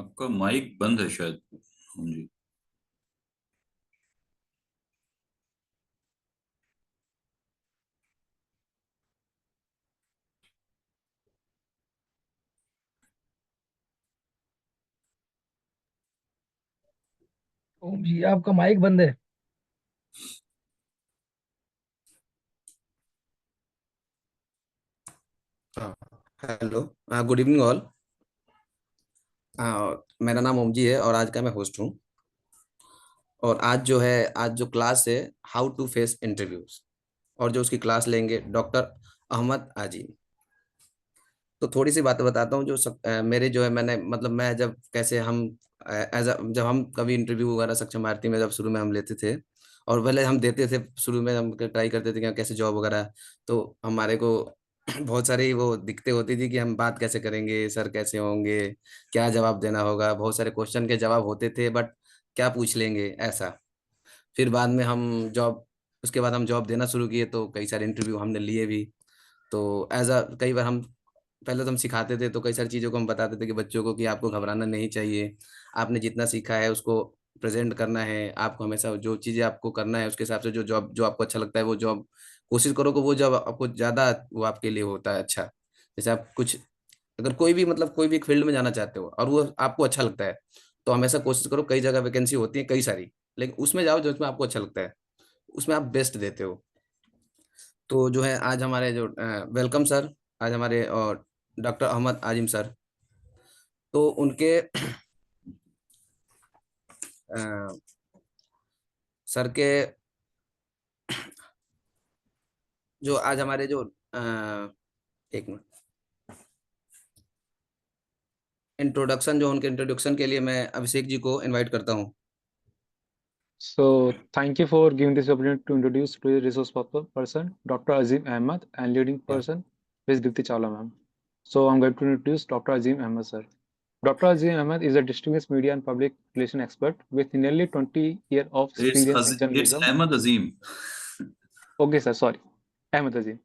आपका माइक बंद है शायद। जी। ओम जी, आपका माइक बंद है। हाँ। हेलो। Good evening all. मेरा नाम ओमजी है और आज का मैं होस्ट हूँ। और आज जो क्लास है, हाउ टू फेस इंटरव्यूज। और जो उसकी क्लास लेंगे डॉक्टर अहमद आजी। तो थोड़ी सी बातें बताता हूँ मेरे जो है, मैंने मतलब मैं जब कैसे हम जब हम कभी इंटरव्यू वगैरह सक्षम भारती में जब शुरू में हम लेते थे, और पहले हम देते थे, शुरू में हम ट्राई करते थे कि कैसे जॉब वगैरह। तो हमारे को बहुत सारी वो दिक्कतें होती थी कि हम बात कैसे करेंगे, सर कैसे होंगे, क्या जवाब देना होगा, बहुत सारे क्वेश्चन के जवाब होते थे बट क्या पूछ लेंगे ऐसा। फिर बाद में हम जॉब उसके बाद हम जॉब देना शुरू किए तो कई सारे इंटरव्यू हमने लिए भी। तो कई बार हम पहले तो हम सिखाते थे, तो कई सारी चीज़ों को हम बताते थे कि बच्चों को कि आपको घबराना नहीं चाहिए। आपने जितना सीखा है उसको प्रेजेंट करना है, आपको हमेशा जो चीज़ें आपको करना है उसके हिसाब से जो आपको अच्छा लगता है वो जॉब कोशिश करो कि वो जॉब आपको ज़्यादा वो आपके लिए होता है अच्छा। जैसे आप कुछ अगर कोई भी मतलब कोई भी फील्ड में जाना चाहते हो और वो आपको अच्छा लगता है, तो हमेशा कोशिश करो, कई जगह वैकेंसी होती है कई सारी, लेकिन उसमें जाओ जो उसमें आपको अच्छा लगता है, उसमें आप बेस्ट देते हो। तो जो है आज हमारे जो वेलकम सर, आज हमारे और डॉक्टर अहमद आजिम सर। तो उनके अ, सर के जो आज हमारे जो एक मिनट, जो उनके इंट्रोडक्शन के लिए मैं अभिषेक जी को इनवाइट करता हूँ। So, thank you for giving this opportunity to introduce today's person, Dr. Azim Ahmad, and leading या person, Ms. Dipti Chawla, ma'am. So, I'm going to introduce Dr. Azim Ahmad, sir. Dr. Azim Ahmad is a distinguished media and public relation expert with nearly 20 years of experience in its journalism. Ahmed Azeem. Okay, sir, sorry. Ahmad Azim.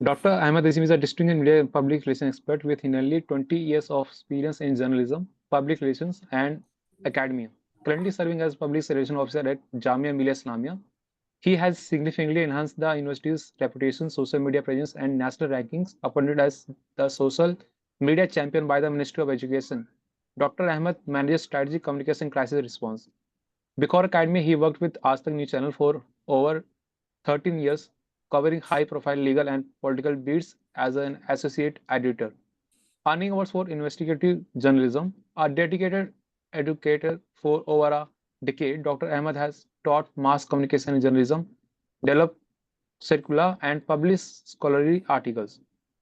Dr. Ahmad Azim is a distinguished media and public relations expert with nearly 20 years of experience in journalism, public relations, and academia. Currently serving as public relations officer at Jamia Millia Islamia. He has significantly enhanced the university's reputation, social media presence, and national rankings, appointed as the social media champion by the Ministry of Education. Dr. Ahmed manages strategic communication crisis response. Before Academy, he worked with Aaj Tak News Channel for over 13 years, covering high-profile legal and political beats as an associate editor. Earning awards for investigative journalism, a dedicated educator for over a decade, Dr. Ahmed has taught mass communication and journalism, developed circular and published scholarly articles.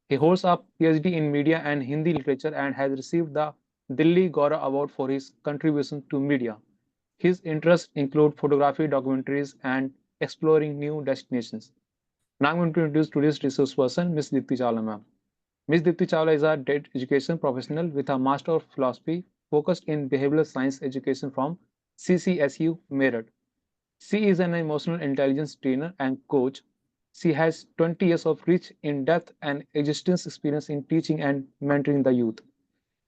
He holds a PhD in media and Hindi literature and has received the Delhi Gaurav Award for his contribution to media. His interests include photography, documentaries, and exploring new destinations. Now I'm going to introduce today's resource person, Ms. Dipti Chawla, ma'am. Ms. Dipti Chawla is a DET education professional with a Master of Philosophy focused in behavioral science education from CCSU Meerut. She is an emotional intelligence trainer and coach. She has 20 years of rich, in-depth, and existence experience in teaching and mentoring the youth.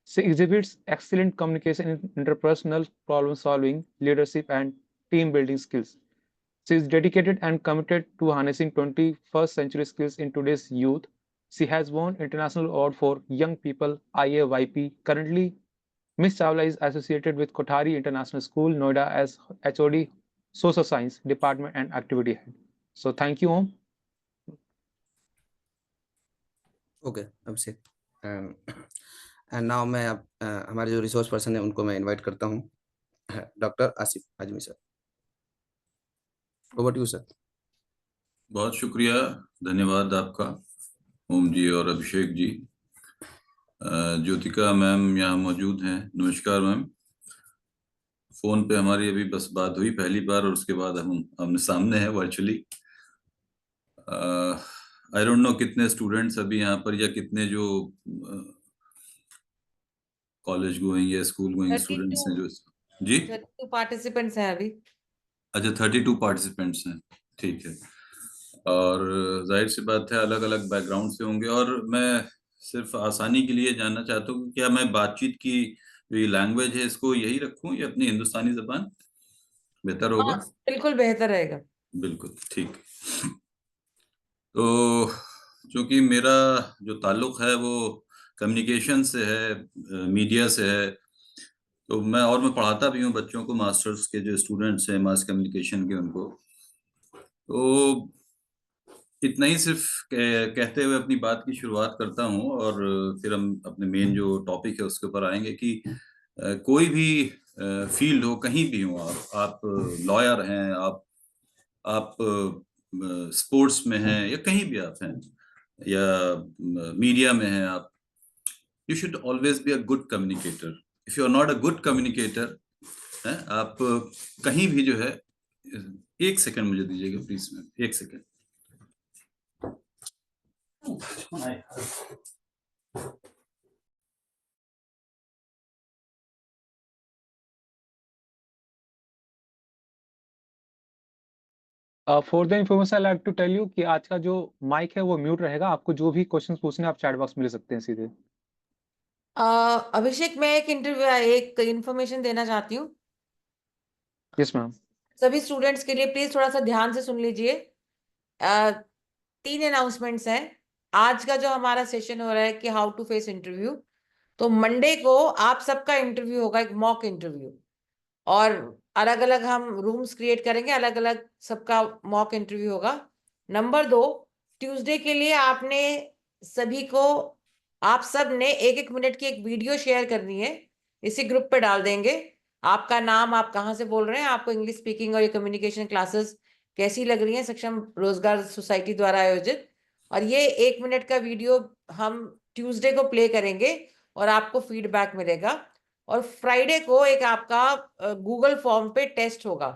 She exhibits excellent communication in interpersonal problem solving, leadership, and team building skills. She is dedicated and committed to harnessing 21st century skills in today's youth. She has won International Award for Young People IAYP. Currently, Ms. Chawla is associated with Kothari International School, Noida as HOD Social Science Department and Activity Head. So thank you, Om. Okay Abhishek. And now मैं अब हमारे जो resource person है उनको मैं invite करता हूँ, doctor Asif Azmi sir. Over to you sir. बहुत शुक्रिया, धन्यवाद आपका ओम जी और अभिषेक जी। ज्योतिका मैम यहाँ मौजूद हैं, नमस्कार मैम। फोन पे हमारी अभी बस बात हुई पहली बार और उसके बाद हम आमने सामने हैं वर्चुअली। आई डोंट नो कितने स्टूडेंट्स अभी यहाँ पर या कितने जो कॉलेज गोइंग या school going thirty students too हैं जो। जी। 32 पार्टिसिपेंट्स हैं अभी। अच्छा, 32 पार्टिसिपेंट्स हैं, ठीक है। और जाहिर सी बात है अलग अलग बैकग्राउंड से होंगे। और मैं सिर्फ आसानी के लिए जानना चाहता हूँ कि क्या मैं बातचीत की ये लैंग्वेज है इसको यही रखूं या अपनी हिंदुस्तानी जबान बेहतर होगा? हाँ, बिल्कुल बेहतर रहेगा। बिल्कुल ठीक। तो चूंकि मेरा जो ताल्लुक है वो कम्युनिकेशन से है, मीडिया से है, तो मैं पढ़ाता भी हूँ बच्चों को, मास्टर्स के जो स्टूडेंट्स हैं मास कम्युनिकेशन के, उनको। तो इतना ही सिर्फ कहते हुए अपनी बात की शुरुआत करता हूँ, और फिर हम अपने मेन जो टॉपिक है उसके ऊपर आएंगे कि कोई भी फील्ड हो, कहीं भी हो आप लॉयर हैं, आप स्पोर्ट्स में हैं, या कहीं भी आप हैं, या मीडिया में हैं आप, you should always be a good communicator. If you are not a good communicator, आप कहीं भी जो है, एक सेकंड मुझे दीजिएगा प्लीज, एक second. For the information I like to tell you कि आज का जो माइक है वो म्यूट रहेगा। आपको जो भी क्वेश्चंस पूछने आप चैट बॉक्स में ले सकते हैं सीधे। अभिषेक, मैं एक इंफॉर्मेशन देना चाहती हूँ यस मैम। सभी स्टूडेंट्स के लिए। प्लीज थोड़ा सा ध्यान से सुन लीजिए। 3 अनाउंसमेंट्स हैं। आज का जो हमारा सेशन हो रहा है कि हाउ टू फेस इंटरव्यू, तो मंडे को आप सबका इंटरव्यू होगा, एक मॉक इंटरव्यू, और अलग अलग हम रूम्स क्रिएट करेंगे, अलग अलग सबका मॉक इंटरव्यू होगा। नंबर 2, ट्यूसडे के लिए आपने सभी को, आप सब ने 1-1 मिनट की एक वीडियो शेयर करनी है, इसी ग्रुप पे डाल देंगे। आपका नाम, आप कहाँ से बोल रहे हैं, आपको इंग्लिश स्पीकिंग और ये कम्युनिकेशन क्लासेस कैसी लग रही हैं सक्षम रोजगार सोसाइटी द्वारा आयोजित, और ये 1 मिनट का वीडियो हम ट्यूसडे को प्ले करेंगे और आपको फीडबैक मिलेगा। और फ्राइडे को एक आपका गूगल फॉर्म पे टेस्ट होगा।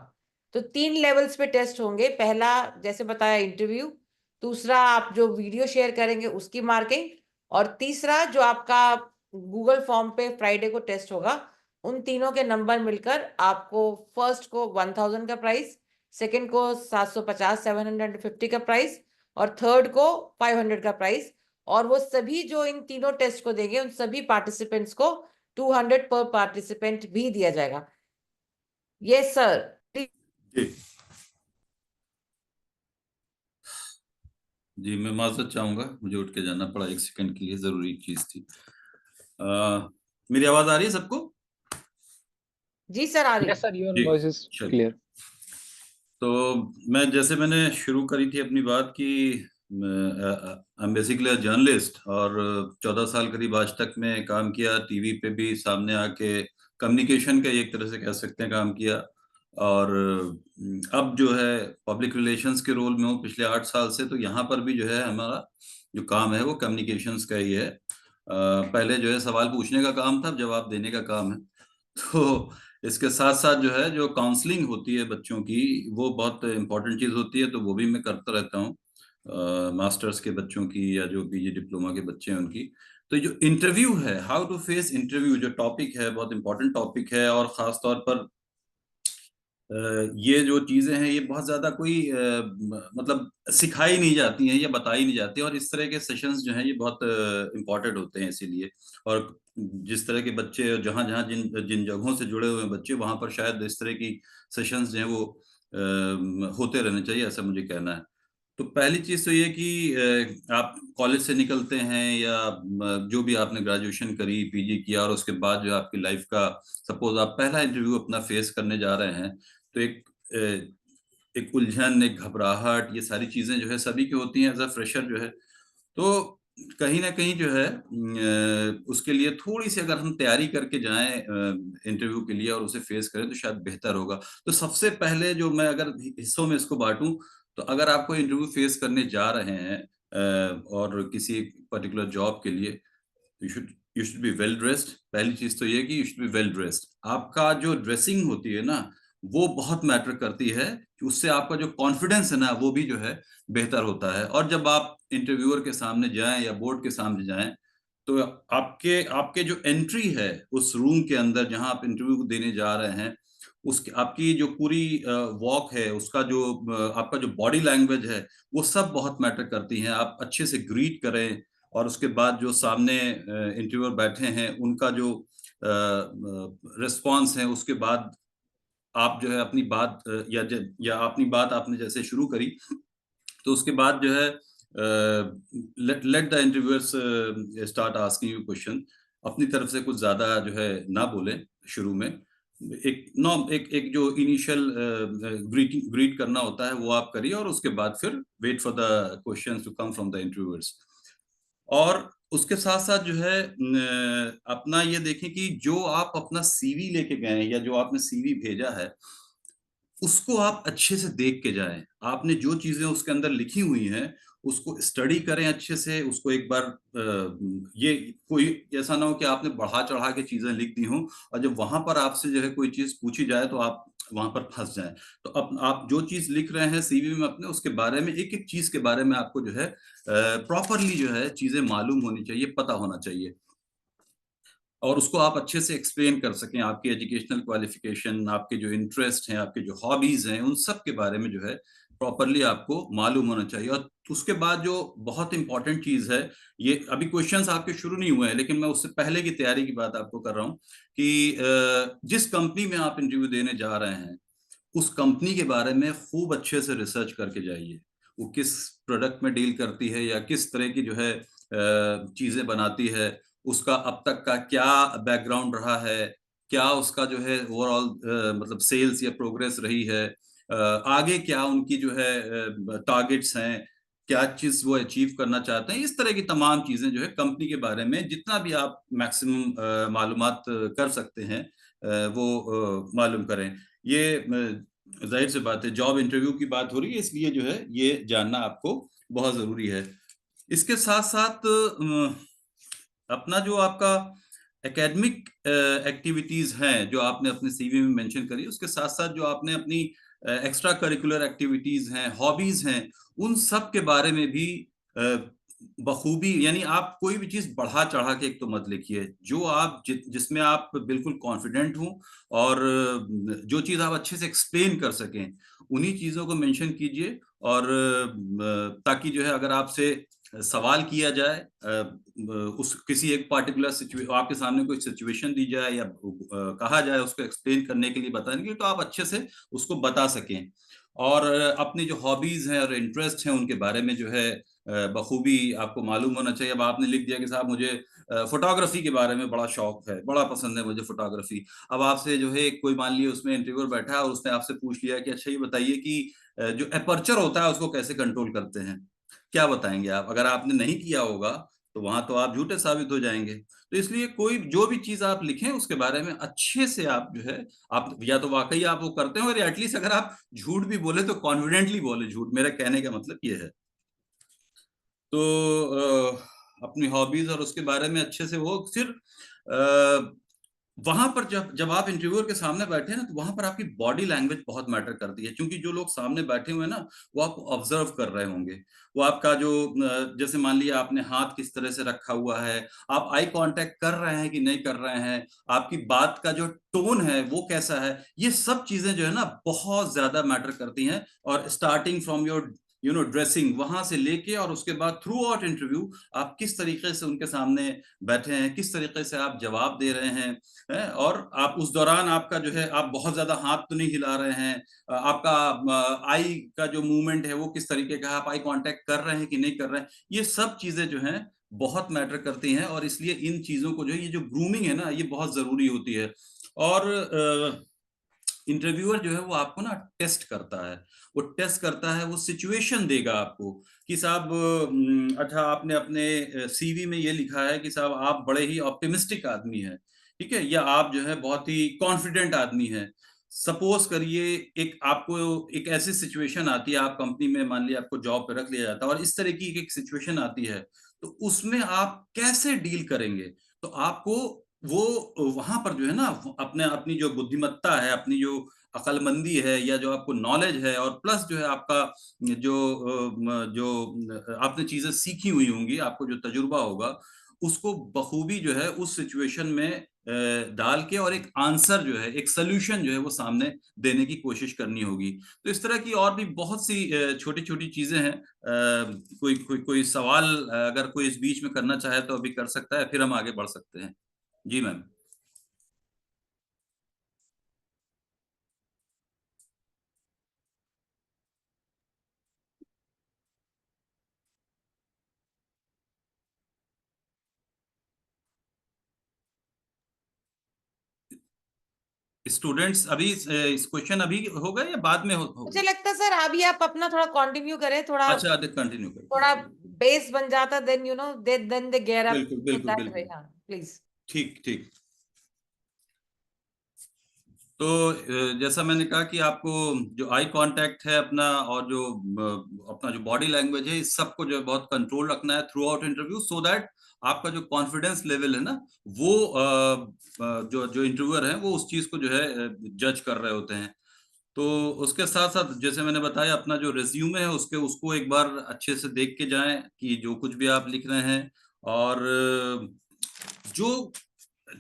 तो 3 लेवल्स पे टेस्ट होंगे। पहला, जैसे बताया, इंटरव्यू। दूसरा, आप जो वीडियो शेयर करेंगे उसकी मार्किंग। और तीसरा, जो आपका गूगल फॉर्म पे फ्राइडे को टेस्ट होगा। उन तीनों के नंबर मिलकर आपको फर्स्ट को 1000 का प्राइस, सेकंड को 750 750 का प्राइस, और थर्ड को 500 का प्राइस। और वो सभी जो इन तीनों टेस्ट को देंगे उन सभी पार्टिसिपेंट्स को 200 पर पार्टिसिपेंट भी दिया जाएगा। Yes sir. जी, मैं माजरत चाहूंगा, मुझे उठ के जाना पड़ा एक सेकंड के लिए, जरूरी चीज थी। मेरी आवाज आ रही है सबको? जी सर, आ रही यस है। सर, योर जी, वॉइस इज चलिए। क्लियर। तो मैंने शुरू करी थी अपनी बात की, आई एम बेसिकली जर्नलिस्ट, और 14 साल करीब आज तक मैं काम किया, टीवी पे भी सामने आके कम्युनिकेशन का एक तरह से कह सकते हैं काम किया। और अब जो है पब्लिक रिलेशंस के रोल में हूँ पिछले 8 साल से। तो यहाँ पर भी जो है हमारा जो काम है वो कम्युनिकेशंस का ही है। पहले जो है सवाल पूछने का काम था, अब जवाब देने का काम है। तो इसके साथ साथ जो है जो काउंसलिंग होती है बच्चों की, वो बहुत इंपॉर्टेंट चीज होती है, तो वो भी मैं करता रहता हूँ, मास्टर्स के बच्चों की या जो पीजी डिप्लोमा के बच्चे हैं उनकी। तो जो इंटरव्यू है, हाउ टू फेस इंटरव्यू, जो टॉपिक है बहुत इंपॉर्टेंट टॉपिक है, और खास तौर पर ये जो चीजें हैं ये बहुत ज्यादा कोई मतलब सिखाई नहीं जाती हैं या बताई नहीं जाती, और इस तरह के सेशंस जो हैं ये बहुत इंपॉर्टेंट होते हैं इसीलिए। और जिस तरह के बच्चे जहां जहां जिन जिन जगहों से जुड़े हुए हैं बच्चे, वहां पर शायद इस तरह की सेशंस जो हैं वो होते रहने चाहिए, ऐसा मुझे कहना है। तो पहली चीज तो ये कि आप कॉलेज से निकलते हैं या जो भी आपने ग्रेजुएशन करी, पीजी किया, और उसके बाद जो आपकी लाइफ का सपोज आप पहला इंटरव्यू अपना फेस करने जा रहे हैं, तो एक उलझन, एक घबराहट, ये सारी चीजें जो है सभी की होती हैं एज अ फ्रेशर जो है। तो कहीं ना कहीं जो है उसके लिए थोड़ी सी अगर हम तैयारी करके जाएं इंटरव्यू के लिए और उसे फेस करें तो शायद बेहतर होगा। तो सबसे पहले जो मैं अगर हिस्सों में इसको बांटूं, तो अगर आपको इंटरव्यू फेस करने जा रहे हैं और किसी पर्टिकुलर जॉब के लिए, you should be well dressed. पहली चीज तो ये कि you should be well dressed. आपका जो ड्रेसिंग होती है ना, वो बहुत मैटर करती है, कि उससे आपका जो कॉन्फिडेंस है ना वो भी जो है बेहतर होता है। और जब आप इंटरव्यूअर के सामने जाएं या बोर्ड के सामने जाएं, तो आपके आपके जो एंट्री है उस रूम के अंदर जहां आप इंटरव्यू देने जा रहे हैं, उसकी आपकी जो पूरी वॉक है, उसका जो आपका जो बॉडी लैंग्वेज है, वो सब बहुत मैटर करती हैं। आप अच्छे से ग्रीट करें, और उसके बाद जो सामने इंटरव्यूअर बैठे हैं उनका जो रिस्पॉन्स हैं, उसके बाद आप जो है अपनी बात या अपनी बात आपने जैसे शुरू करी, तो उसके बाद जो है let the interviewers start asking you question. अपनी तरफ से कुछ ज्यादा जो है ना बोले शुरू में, एक जो इनिशियल ग्रीट करना होता है वो आप करिए, और उसके बाद फिर wait for the questions to come from the interviewers. और उसके साथ साथ जो है अपना ये देखें कि जो आप अपना सीवी लेके गए हैं या जो आपने सीवी भेजा है, उसको आप अच्छे से देख के जाएं। आपने जो चीजें उसके अंदर लिखी हुई हैं उसको स्टडी करें अच्छे से, उसको एक बार ये कोई ऐसा ना हो कि आपने बढ़ा चढ़ा के चीजें लिख दी हों और जब वहां पर आपसे जो है कोई चीज पूछी जाए तो आप वहां पर फंस जाएं। तो अब आप जो चीज लिख रहे हैं सीवी में अपने, उसके बारे में एक एक चीज के बारे में आपको जो है प्रॉपरली जो है चीजें मालूम होनी चाहिए, पता होना चाहिए, और उसको आप अच्छे से एक्सप्लेन कर सकें। आपकी एजुकेशनल क्वालिफिकेशन, आपके जो इंटरेस्ट हैं, आपके जो हॉबीज हैं, उन सब के बारे में जो है प्रॉपरली आपको मालूम होना चाहिए। और उसके बाद जो बहुत इंपॉर्टेंट चीज है, ये अभी क्वेश्चंस आपके शुरू नहीं हुए हैं लेकिन मैं उससे पहले की तैयारी की बात आपको कर रहा हूँ कि जिस कंपनी में आप इंटरव्यू देने जा रहे हैं उस कंपनी के बारे में खूब अच्छे से रिसर्च करके जाइए। वो किस प्रोडक्ट में डील करती है या किस तरह की जो है चीजें बनाती है, उसका अब तक का क्या बैकग्राउंड रहा है, क्या उसका जो है ओवरऑल मतलब सेल्स या प्रोग्रेस रही है, आगे क्या उनकी जो है टारगेट्स हैं, क्या चीज वो अचीव करना चाहते हैं। इस तरह की तमाम चीजें जो है कंपनी के बारे में जितना भी आप मैक्सिमम मालूमात कर सकते हैं वो मालूम करें। ये जाहिर सी बात है, जॉब इंटरव्यू की बात हो रही है इसलिए जो है ये जानना आपको बहुत जरूरी है। इसके साथ साथ अपना जो आपका एकेडमिक एक्टिविटीज हैं जो आपने अपने सीवी में मेंशन करी, उसके साथ साथ जो आपने अपनी एक्स्ट्रा करिकुलर एक्टिविटीज हैं, हॉबीज हैं, उन सब के बारे में भी बखूबी, यानी आप कोई भी चीज बढ़ा चढ़ा के एक तो मत लिखिए। जो आप जिसमें आप बिल्कुल कॉन्फिडेंट हो और जो चीज आप अच्छे से एक्सप्लेन कर सकें, उन्हीं चीजों को मेंशन कीजिए। और ताकि जो है अगर आपसे सवाल किया जाए, उस किसी एक पार्टिकुलर सिचुएशन, आपके सामने कोई सिचुएशन दी जाए या कहा जाए उसको एक्सप्लेन करने के लिए, बताने के लिए, तो आप अच्छे से उसको बता सकें। और अपनी जो हॉबीज हैं और इंटरेस्ट हैं उनके बारे में जो है बखूबी आपको मालूम होना चाहिए। अब आपने लिख दिया कि साहब मुझे फोटोग्राफी के बारे में बड़ा शौक है, बड़ा पसंद है मुझे फोटोग्राफी। अब आपसे जो है कोई मान लिया उसमें इंटरव्यूअर बैठा है और उसने आपसे पूछ लिया कि अच्छा ये बताइए कि जो एपर्चर होता है उसको कैसे कंट्रोल करते हैं, क्या बताएंगे आप? अगर आपने नहीं किया होगा तो वहां तो आप झूठे साबित हो जाएंगे। तो इसलिए कोई जो भी चीज आप लिखें उसके बारे में अच्छे से आप जो है, आप या तो वाकई आप वो करते हो, और एटलीस्ट अगर आप झूठ भी बोले तो कॉन्फिडेंटली बोले झूठ। मेरा कहने का मतलब ये है। तो अपनी हॉबीज और उसके बारे में अच्छे से वो फिर वहां पर जब आप इंटरव्यूअर के सामने बैठे ना, तो वहां पर आपकी बॉडी लैंग्वेज बहुत मैटर करती है, क्योंकि जो लोग सामने बैठे हुए हैं ना वो आपको ऑब्जर्व कर रहे होंगे। वो आपका जो जैसे मान लिया आपने हाथ किस तरह से रखा हुआ है, आप आई कांटेक्ट कर रहे हैं कि नहीं कर रहे हैं, आपकी बात का जो टोन है वो कैसा है, ये सब चीजें जो है ना बहुत ज्यादा मैटर करती हैं। और स्टार्टिंग फ्रॉम योर ड्रेसिंग, वहां से लेके और उसके बाद थ्रू आउट इंटरव्यू आप किस तरीके से उनके सामने बैठे हैं, किस तरीके से आप जवाब दे रहे हैं, और आप उस दौरान आपका जो है आप बहुत ज्यादा हाथ तो नहीं हिला रहे हैं, आपका आई का जो मूवमेंट है वो किस तरीके का, आप आई कांटेक्ट कर रहे हैं कि नहीं कर रहे हैं, ये सब चीजें जो हैं बहुत मैटर करती हैं। और इसलिए इन चीजों को जो है, ये जो ग्रूमिंग है ना, ये बहुत जरूरी होती है। और इंटरव्यूअर जो है वो आपको ना टेस्ट करता है, वो टेस्ट करता है, वो सिचुएशन देगा आपको कि साहब अच्छा आपने अपने सीवी में ये लिखा है कि साहब आप बड़े ही ऑप्टिमिस्टिक आदमी हैं, ठीक है, या आप जो है बहुत ही कॉन्फिडेंट आदमी हैं। सपोज करिए एक आपको एक ऐसी सिचुएशन आती है, आप कंपनी में मान लिया आपको जॉब पे रख लिया जाता है और इस तरह की एक सिचुएशन आती है, तो उसमें आप कैसे डील करेंगे? तो आपको वो वहां पर जो है ना अपने अपनी जो बुद्धिमत्ता है, अपनी जो अकलमंदी है, या जो आपको नॉलेज है, और प्लस जो है आपका जो आपने चीजें सीखी हुई होंगी, आपको जो तजुर्बा होगा, उसको बखूबी जो है उस सिचुएशन में डाल के और एक आंसर जो है, एक सोल्यूशन जो है वो सामने देने की कोशिश करनी होगी। तो इस तरह की और भी बहुत सी छोटी छोटी चीजें हैं। कोई सवाल अगर कोई इस बीच में करना चाहे तो अभी कर सकता है, फिर हम आगे बढ़ सकते हैं। जी मैम। स्टूडेंट्स अभी इस क्वेश्चन अभी होगा या बाद में मुझे होगा? लगता है सर अभी आप अपना थोड़ा कंटिन्यू करें, थोड़ा अच्छा कंटिन्यू करें। थोड़ा बेस बन जाता, then you know then they gear up बिल्कुल बिल्कुल दैट वे। बिल्कुल, हाँ प्लीज। ठीक ठीक। तो जैसा मैंने कहा कि आपको जो आई कांटेक्ट है अपना, और जो अपना जो बॉडी लैंग्वेज है, इस सब को जो है बहुत कंट्रोल रखना है through out interview, so that आपका जो कॉन्फिडेंस लेवल है ना, वो जो जो इंटरव्यूअर है वो उस चीज को जो है जज कर रहे होते हैं। तो उसके साथ साथ जैसे मैंने बताया, अपना जो रिज्यूमे है उसको एक बार अच्छे से देख के जाएं कि जो कुछ भी आप लिख रहे हैं, और जो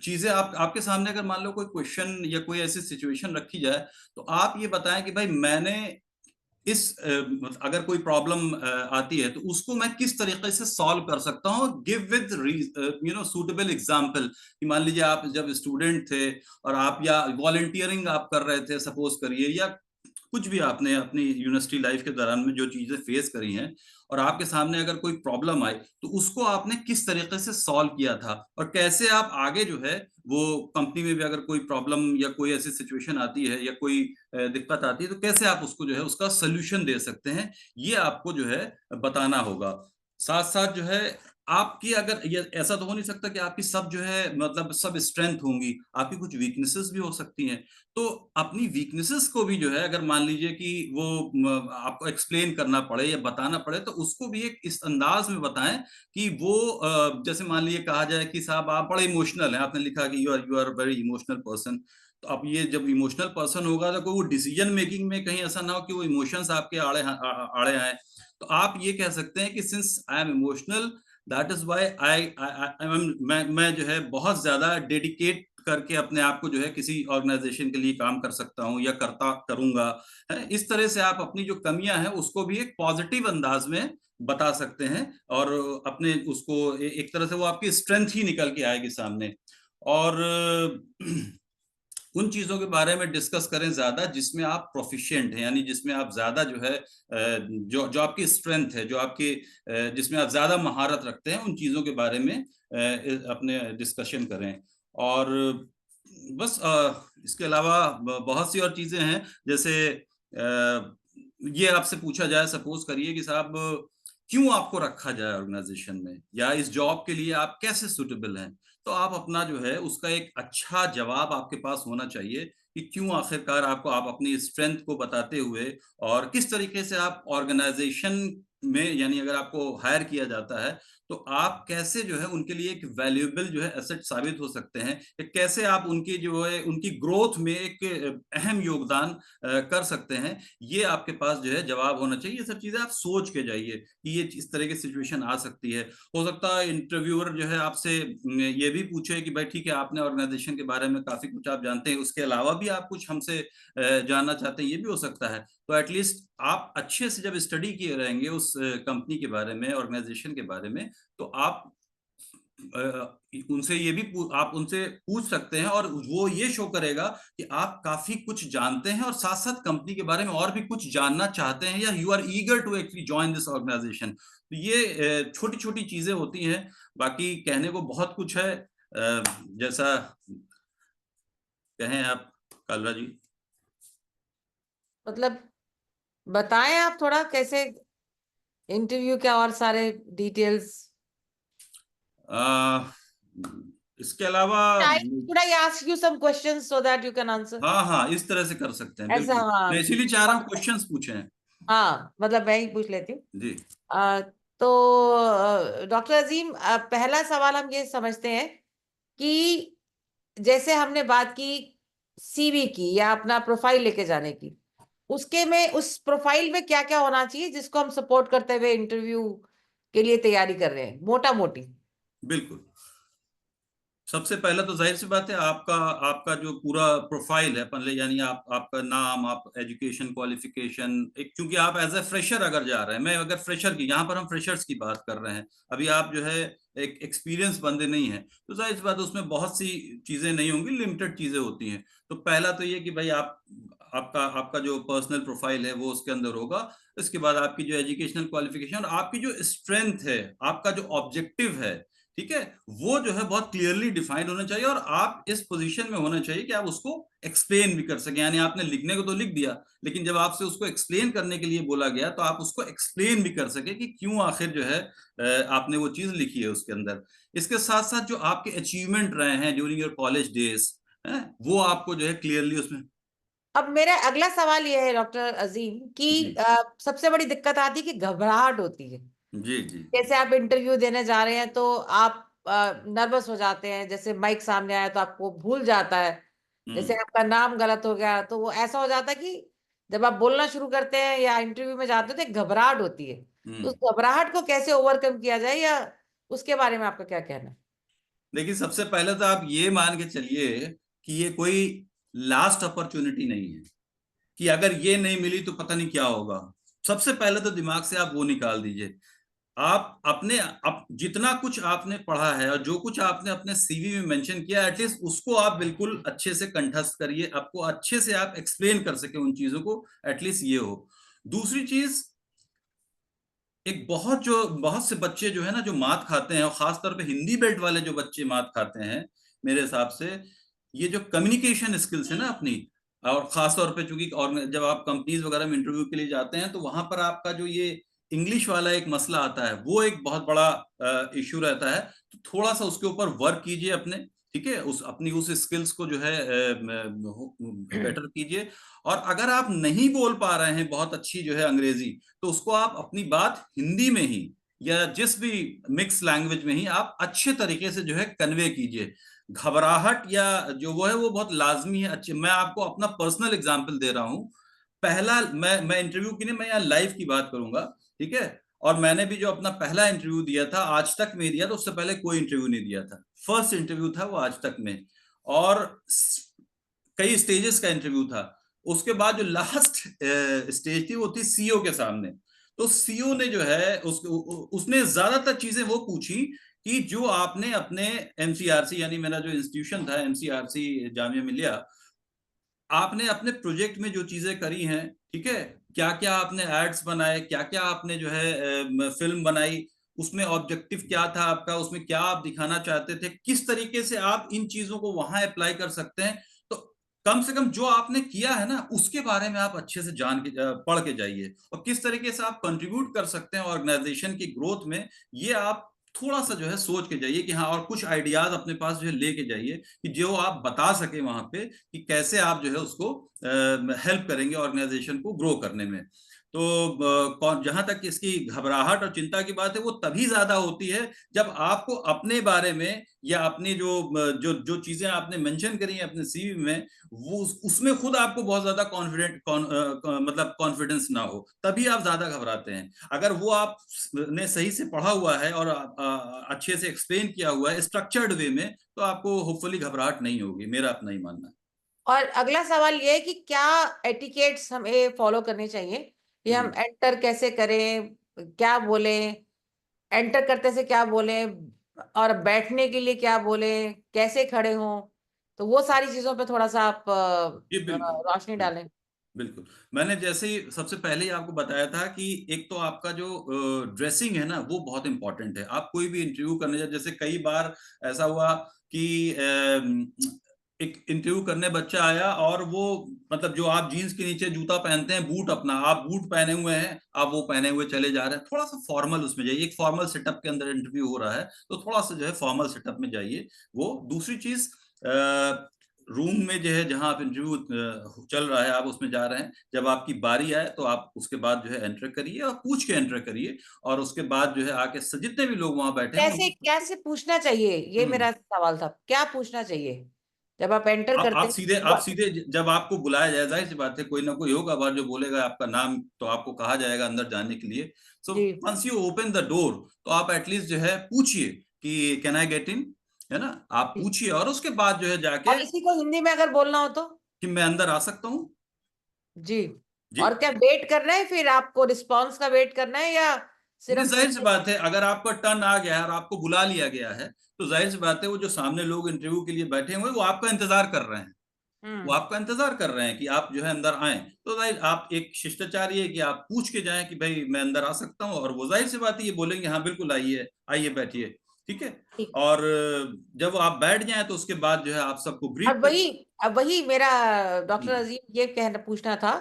चीजें आपके सामने अगर मान लो कोई क्वेश्चन या कोई ऐसी सिचुएशन रखी जाए, तो आप ये बताएं कि भाई मैंने अगर कोई प्रॉब्लम आती है तो उसको मैं किस तरीके से सॉल्व कर सकता हूँ, गिव विद सूटेबल एग्जांपल। कि मान लीजिए आप जब स्टूडेंट थे और आप या वॉलंटियरिंग आप कर रहे थे सपोज करिए, या कुछ भी आपने अपनी यूनिवर्सिटी लाइफ के दौरान में जो चीजें फेस करी हैं, और आपके सामने अगर कोई प्रॉब्लम आई तो उसको आपने किस तरीके से सॉल्व किया था, और कैसे आप आगे जो है वो कंपनी में भी अगर कोई प्रॉब्लम या कोई ऐसी सिचुएशन आती है या कोई दिक्कत आती है तो कैसे आप उसको जो है उसका सोल्यूशन दे सकते हैं, ये आपको जो है बताना होगा। साथ साथ जो है आपकी, अगर ये ऐसा तो हो नहीं सकता कि आपकी सब जो है मतलब सब स्ट्रेंथ होंगी, आपकी कुछ वीकनेसेस भी हो सकती हैं। तो अपनी वीकनेसेस को भी जो है अगर मान लीजिए कि वो आपको एक्सप्लेन करना पड़े या बताना पड़े, तो उसको भी एक इस अंदाज में बताएं कि वो जैसे मान लीजिए कहा जाए कि साहब आप बड़े इमोशनल हैं, आपने लिखा कि you are very emotional person. तो अब ये जब इमोशनल पर्सन होगा तो कोई वो डिसीजन मेकिंग में कहीं ऐसा ना हो कि वो इमोशंस आपके आड़े आए। तो आप ये कह सकते हैं कि since I am emotional, that is why मैं जो है बहुत ज्यादा डेडिकेट करके अपने आप को जो है किसी ऑर्गेनाइजेशन के लिए काम कर सकता हूँ या करूंगा। इस तरह से आप अपनी जो कमियां हैं उसको भी एक पॉजिटिव अंदाज में बता सकते हैं, और अपने उसको एक तरह से वो आपकी स्ट्रेंथ ही निकल के आएगी सामने। और उन चीजों के बारे में डिस्कस करें ज्यादा जिसमें आप प्रोफिशिएंट हैं, यानी जिसमें आप ज्यादा जो है जो जो आपकी स्ट्रेंथ है, जो आपकी जिसमें आप ज्यादा महारत रखते हैं, उन चीजों के बारे में अपने डिस्कशन करें। और बस इसके अलावा बहुत सी और चीजें हैं, जैसे ये आपसे पूछा जाए सपोज करिए कि साहब क्यों आपको रखा जाए ऑर्गेनाइजेशन में, या इस जॉब के लिए आप कैसे सुटेबल हैं, तो आप अपना जो है उसका एक अच्छा जवाब आपके पास होना चाहिए कि क्यों आखिरकार आपको, आप अपनी स्ट्रेंथ को बताते हुए और किस तरीके से आप ऑर्गेनाइजेशन में, यानी अगर आपको हायर किया जाता है तो आप कैसे जो है उनके लिए एक वैल्यूएबल जो है एसेट साबित हो सकते हैं, कि कैसे आप उनकी जो है उनकी ग्रोथ में एक अहम योगदान कर सकते हैं। ये आपके पास जो है जवाब होना चाहिए। ये सब चीजें आप सोच के जाइए कि ये इस तरह की सिचुएशन आ सकती है। हो सकता है इंटरव्यूअर जो है आपसे ये भी पूछे कि भाई ठीक है, आपने ऑर्गेनाइजेशन के बारे में काफी कुछ आप जानते हैं, उसके अलावा भी आप कुछ हमसे जानना चाहते हैं, ये भी हो सकता है। तो एटलीस्ट आप अच्छे से जब स्टडी किए रहेंगे उस कंपनी के बारे में, ऑर्गेनाइजेशन के बारे में, तो आप उनसे ये भी आप उनसे पूछ सकते हैं, और वो ये शो करेगा कि आप काफी कुछ जानते हैं और साथ साथ कंपनी के बारे में और भी कुछ जानना चाहते हैं, या you are eager to actually join this organisation. तो ये छोटी छोटी चीजें होती हैं, बाकी कहने को बहुत कुछ है। जैसा कहें आप कालरा जी। मतलब बताएं आप थोड़ा कैसे इंटरव्यू के और सारे डिटेल्स। इसके अलावा Should I ask you some questions so that you can answer? हाँ हाँ, इस तरह से कर सकते हैं, ऐसा बिल्कुल। हाँ मैं इसीलिए चाह रहा हूँ क्वेश्चंस पूछे हैं। हाँ, मतलब मैं ही पूछ लेती हूँ। जी। तो डॉक्टर अजीम, पहला सवाल हम ये समझते हैं कि जैसे हमने बात की सीवी की या अपना प्रोफाइल लेके जाने की, उसके में उस प्रोफाइल में क्या क्या होना चाहिए जिसको हम सपोर्ट करते हुए इंटरव्यू के लिए तैयारी कर रहे हैं, मोटा मोटी? बिल्कुल। सबसे पहला तो जाहिर सी बात है, आपका आपका जो पूरा प्रोफाइल है, यानी आपका नाम, आप एजुकेशन क्वालिफिकेशन, एक क्योंकि आप एज ए फ्रेशर अगर जा रहे हैं, मैं अगर फ्रेशर की, यहाँ पर हम फ्रेशर्स की बात कर रहे हैं, अभी आप जो है एक एक्सपीरियंस बंदे नहीं है, तो जाहिर सी बात है उसमें बहुत सी चीजें नहीं होंगी, लिमिटेड चीजें होती हैं। तो पहला तो ये कि भाई आपका आपका जो पर्सनल प्रोफाइल है वो उसके अंदर होगा। इसके बाद आपकी जो एजुकेशनल क्वालिफिकेशन और आपकी जो स्ट्रेंथ है, आपका जो ऑब्जेक्टिव है, ठीक है, वो जो है बहुत क्लियरली डिफाइंड होना चाहिए, और आप इस पोजीशन में होना चाहिए कि आप उसको एक्सप्लेन भी कर सकें। यानी आपने लिखने को तो लिख दिया, लेकिन जब आपसे उसको एक्सप्लेन करने के लिए बोला गया तो आप उसको एक्सप्लेन भी कर सके कि क्यों आखिर जो है आपने वो चीज लिखी है उसके अंदर। इसके साथ साथ जो आपके अचीवमेंट रहे हैं ड्यूरिंग योर कॉलेज डेज, वो आपको जो है क्लियरली उसमें। अब मेरा अगला सवाल यह है डॉक्टर अजीम कि जी सबसे बड़ी दिक्कत आती है कि घबराहट होती है। जी जी जैसे आप इंटरव्यू देने जा रहे हैं तो आप नर्वस हो जाते हैं, जैसे माइक सामने आया तो आपको भूल जाता है, जैसे आपका नाम गलत हो गया तो वो ऐसा हो जाता है कि जब आप बोलना शुरू करते हैं या इंटरव्यू में जाते हो तो एक घबराहट होती है। तो उस घबराहट को कैसे ओवरकम किया जाए, या उसके बारे में आपका क्या कहना है? देखिए, सबसे पहले तो आप ये मान के चलिए कि ये कोई लास्ट अपॉर्चुनिटी नहीं है कि अगर ये नहीं मिली तो पता नहीं क्या होगा। सबसे पहले तो दिमाग से आप वो निकाल दीजिए। आप जितना कुछ आपने पढ़ा है और जो कुछ आपने अपने सीवी में मेंशन किया, एटलीस्ट उसको आप बिल्कुल अच्छे से कंठस्थ करिए, आपको अच्छे से आप एक्सप्लेन कर सके उन चीजों को, एटलीस्ट ये हो। दूसरी चीज, एक बहुत से बच्चे जो है ना, जो मात खाते हैं, और खासतौर पे हिंदी बेल्ट वाले जो बच्चे मात खाते हैं, मेरे हिसाब से ये जो कम्युनिकेशन स्किल्स है ना अपनी, और खासतौर पे चूंकि और जब आप कंपनीज वगैरह में इंटरव्यू के लिए जाते हैं तो वहां पर आपका जो ये इंग्लिश वाला एक मसला आता है, वो एक बहुत बड़ा इश्यू रहता है। तो थोड़ा सा उसके ऊपर वर्क कीजिए अपने, ठीक है, उस स्किल्स को जो है बेटर कीजिए। और अगर आप नहीं बोल पा रहे हैं बहुत अच्छी जो है अंग्रेजी, तो उसको आप अपनी बात हिंदी में ही या जिस भी मिक्स लैंग्वेज में ही आप अच्छे तरीके से जो है कन्वे कीजिए। घबराहट या जो वो है वो बहुत लाजमी है। अच्छे, मैं आपको अपना पर्सनल एग्जांपल दे रहा हूँ। पहला, मैं इंटरव्यू की नहीं, मैं यहाँ लाइव की बात करूंगा, ठीक है। और मैंने भी जो अपना पहला इंटरव्यू दिया था आज तक में दिया, तो उससे पहले कोई इंटरव्यू नहीं दिया था। फर्स्ट इंटरव्यू था वो आज तक में, और कई स्टेजेस का इंटरव्यू था। उसके बाद जो लास्ट स्टेज थी वो थी सीईओ के सामने। तो सीईओ ने जो है उसने ज्यादातर चीजें वो पूछी कि जो आपने अपने एमसीआरसी, यानी मेरा जो इंस्टीट्यूशन था एमसीआरसी जामिया मिलिया, आपने अपने प्रोजेक्ट में जो चीजें करी हैं, ठीक है, क्या क्या आपने एड्स बनाए, क्या क्या आपने जो है फिल्म बनाई, उसमें ऑब्जेक्टिव क्या था आपका, उसमें क्या आप दिखाना चाहते थे, किस तरीके से आप इन चीजों को वहां अप्लाई कर सकते हैं। तो कम से कम जो आपने किया है ना, उसके बारे में आप अच्छे से जान के पढ़ के जाइए, और किस तरीके से आप कंट्रीब्यूट कर सकते हैं ऑर्गेनाइजेशन की ग्रोथ में, ये आप थोड़ा सा जो है सोच के जाइए कि हाँ, और कुछ आइडियाज अपने पास जो है लेके जाइए कि जो आप बता सके वहां पे कि कैसे आप जो है उसको हेल्प करेंगे ऑर्गेनाइजेशन को ग्रो करने में। तो जहां तक इसकी घबराहट और चिंता की बात है, वो तभी ज्यादा होती है जब आपको अपने बारे में या अपनी जो जो जो चीजें आपने मेंशन करी हैं अपने सीवी में, वो उसमें खुद आपको बहुत ज्यादा मतलब कॉन्फिडेंस ना हो, तभी आप ज्यादा घबराते हैं। अगर वो आपने सही से पढ़ा हुआ है और अच्छे से एक्सप्लेन किया हुआ है स्ट्रक्चर्ड वे में, तो आपको होपफुली घबराहट नहीं होगी, मेरा अपना ही मानना है। और अगला सवाल ये है कि क्या एटिकेट्स हमें फॉलो करने चाहिए, कि हम एंटर कैसे करें, क्या बोले, एंटर करते से क्या बोले, और बैठने के लिए क्या बोले, कैसे खड़े हों, तो वो सारी चीजों पे थोड़ा सा आप जी बिल्कुल रोशनी डालें। बिल्कुल। मैंने जैसे ही सबसे पहले ही आपको बताया था कि एक तो आपका जो ड्रेसिंग है ना, वो बहुत इंपॉर्टेंट है। आप कोई भी इंटरव्यू करने जाए, जैसे कई बार ऐसा हुआ कि एक इंटरव्यू करने बच्चा आया और वो, मतलब जो आप जीन्स के नीचे जूता पहनते हैं, बूट, अपना आप बूट पहने हुए हैं, आप वो पहने हुए चले जा रहे हैं। थोड़ा सा फॉर्मल उसमें जाइए, एक फॉर्मल सेटअप के अंदर इंटरव्यू हो रहा है, तो थोड़ा सा जो है फॉर्मल सेटअप में जाइए। वो दूसरी चीज, रूम में जो है जहां आप इंटरव्यू चल रहा है, आप उसमें जा रहे हैं, जब आपकी बारी आए तो आप उसके बाद जो है एंटर करिए और पूछ के एंटर करिए, और उसके बाद जो है आके जितने भी लोग वहां बैठे हैं कैसे कैसे पूछना चाहिए, ये मेरा सवाल था, क्या पूछना चाहिए जब आप एंटर करते आप हैं? सीधे जब आपको बुलाया जाए, जाहिर सी बात है कोई ना कोई होगा बाहर जो बोलेगा आपका नाम, तो आपको कहा जाएगा अंदर जाने के लिए। So ji once you open the door, तो आप एटलीस्ट जो है पूछिए कि कैन आई गेट इन, है ना, आप जी। पूछिए, और उसके बाद जो है जाके और इसी को हिंदी में अगर बोलना हो तो? कि मैं अंदर आ सकता हूँ। जी। जी। और क्या वेट करना है, फिर आपको रिस्पांस का वेट करना है, या नहीं, सिर्फ जाहिर सी बात है अगर आपका टर्न आ गया है और आपको बुला लिया गया है, तो जाहिर सी बात है वो जो सामने लोग इंटरव्यू के लिए बैठे हुए वो आपका इंतजार कर रहे हैं। वो आपका इंतजार कर रहे हैं कि आप जो है अंदर आए। तो जाहिर आप एक शिष्टाचार ये है कि आप पूछ के जाएं कि भाई मैं अंदर आ सकता हूँ, और वो जाहिर सी बात है ये बोलेंगे हाँ बिल्कुल आइए, आइए बैठिए, ठीक है। ठीक। और जब आप बैठ जाएं तो उसके बाद जो है आप सबको अब ब्रीफ वही मेरा डॉक्टर अजीम ये कहना पूछना था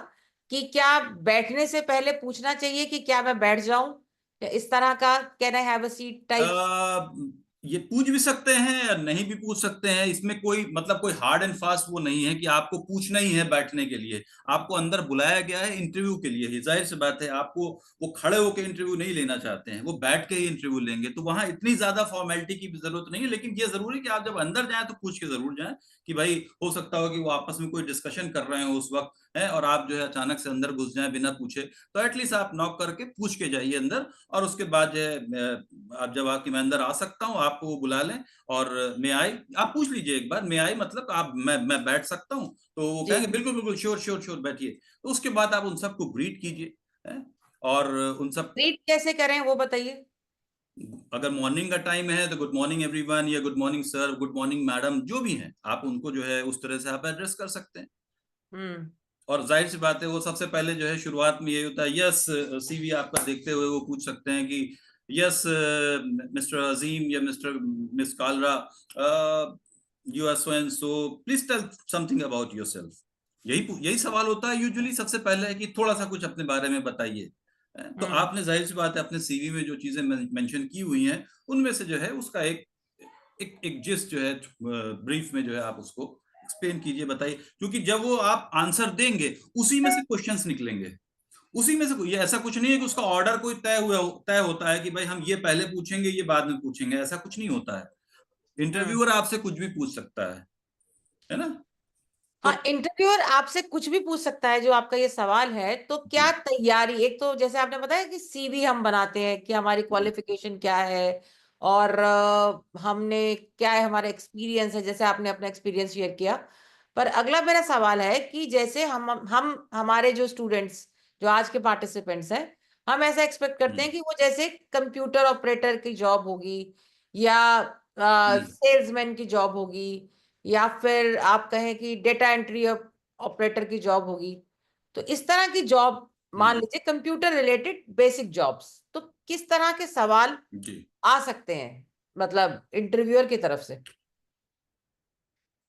कि क्या बैठने से पहले पूछना चाहिए कि क्या मैं बैठ जाऊं, या इस तरह का can I have a seat type? ये पूछ भी सकते हैं या नहीं भी पूछ सकते हैं, इसमें कोई मतलब कोई हार्ड एंड फास्ट वो नहीं है कि आपको पूछना ही है बैठने के लिए। आपको अंदर बुलाया गया है इंटरव्यू के लिए ही, जाहिर सी बात है आपको वो खड़े होकर इंटरव्यू नहीं लेना चाहते हैं, वो बैठ के ही इंटरव्यू लेंगे, तो वहां इतनी ज्यादा फॉर्मेलिटी की जरूरत नहीं है। लेकिन ये जरूरी है कि आप जब अंदर जाएं तो पूछ के जरूर जाएं कि भाई हो सकता हो कि वो आपस में कोई डिस्कशन कर रहे हो उस वक्त है, और आप जो है अचानक से अंदर घुस जाएं बिना पूछे, तो एटलीस्ट आप नॉक करके पूछ के जाइए अंदर। और उसके बाद जो है आप जब आपकी मैं अंदर आ सकता हूँ आपको वो बुला लें और मैं आई, आप पूछ लीजिए एक बार मैं आई मतलब आप मैं बैठ सकता हूँ, तो वो जी। कहेंगे बिल्कुल बिल्कुल श्योर श्योर श्योर बैठिए। तो उसके बाद आप उन सबको ग्रीट कीजिए है? और उन सब ट्रीट कैसे करें वो बताइए। अगर मॉर्निंग का टाइम है तो गुड मॉर्निंग एवरीवन या good morning sir, good morning madam, जो भी है आप उनको जो है उस तरह से आप एड्रेस कर सकते हैं। हम्म। और जाहिर सी बात है वो सबसे पहले जो है शुरुआत में ये होता है, यस सीवी आपका देखते हुए वो पूछ सकते हैं कि यस मिस्टर अजीम या mister miss Kalra, you are so and so, please tell something about yourself. यही सवाल होता है यूजुअली सबसे पहले, कि थोड़ा सा कुछ अपने बारे में बताइए। तो आपने जाहिर सी बात है अपने सीवी में जो चीजें मेंशन की हुई हैं उनमें से जो है उसका एक जिस्ट जो है ब्रीफ में जो है आप उसको एक्सप्लेन कीजिए, बताइए, क्योंकि जब वो आप आंसर देंगे उसी में से क्वेश्चंस निकलेंगे, उसी में से। ये ऐसा कुछ नहीं है कि उसका ऑर्डर कोई तय होता है कि भाई हम ये पहले पूछेंगे ये बाद में पूछेंगे, ऐसा कुछ नहीं होता है। इंटरव्यूअर आपसे कुछ भी पूछ सकता है ना। तो हाँ, इंटरव्यूअर आपसे कुछ भी पूछ सकता है जो आपका ये सवाल है, तो क्या तैयारी, एक तो जैसे आपने बताया कि सीवी हम बनाते हैं कि हमारी क्वालिफिकेशन क्या है, और हमने क्या है, हमारा एक्सपीरियंस है, जैसे आपने अपना एक्सपीरियंस शेयर किया। पर अगला मेरा सवाल है कि जैसे हम हमारे जो स्टूडेंट्स, जो आज के पार्टिसिपेंट्स हैं, हम ऐसा एक्सपेक्ट करते हैं कि वो जैसे कंप्यूटर ऑपरेटर की जॉब होगी, या सेल्समैन की जॉब होगी, या फिर आप कहें कि डेटा एंट्री ऑपरेटर की जॉब होगी, तो इस तरह की जॉब, मान लीजिए कंप्यूटर रिलेटेड बेसिक जॉब्स, तो किस तरह के सवाल जी आ सकते हैं, मतलब इंटरव्यूअर की तरफ से?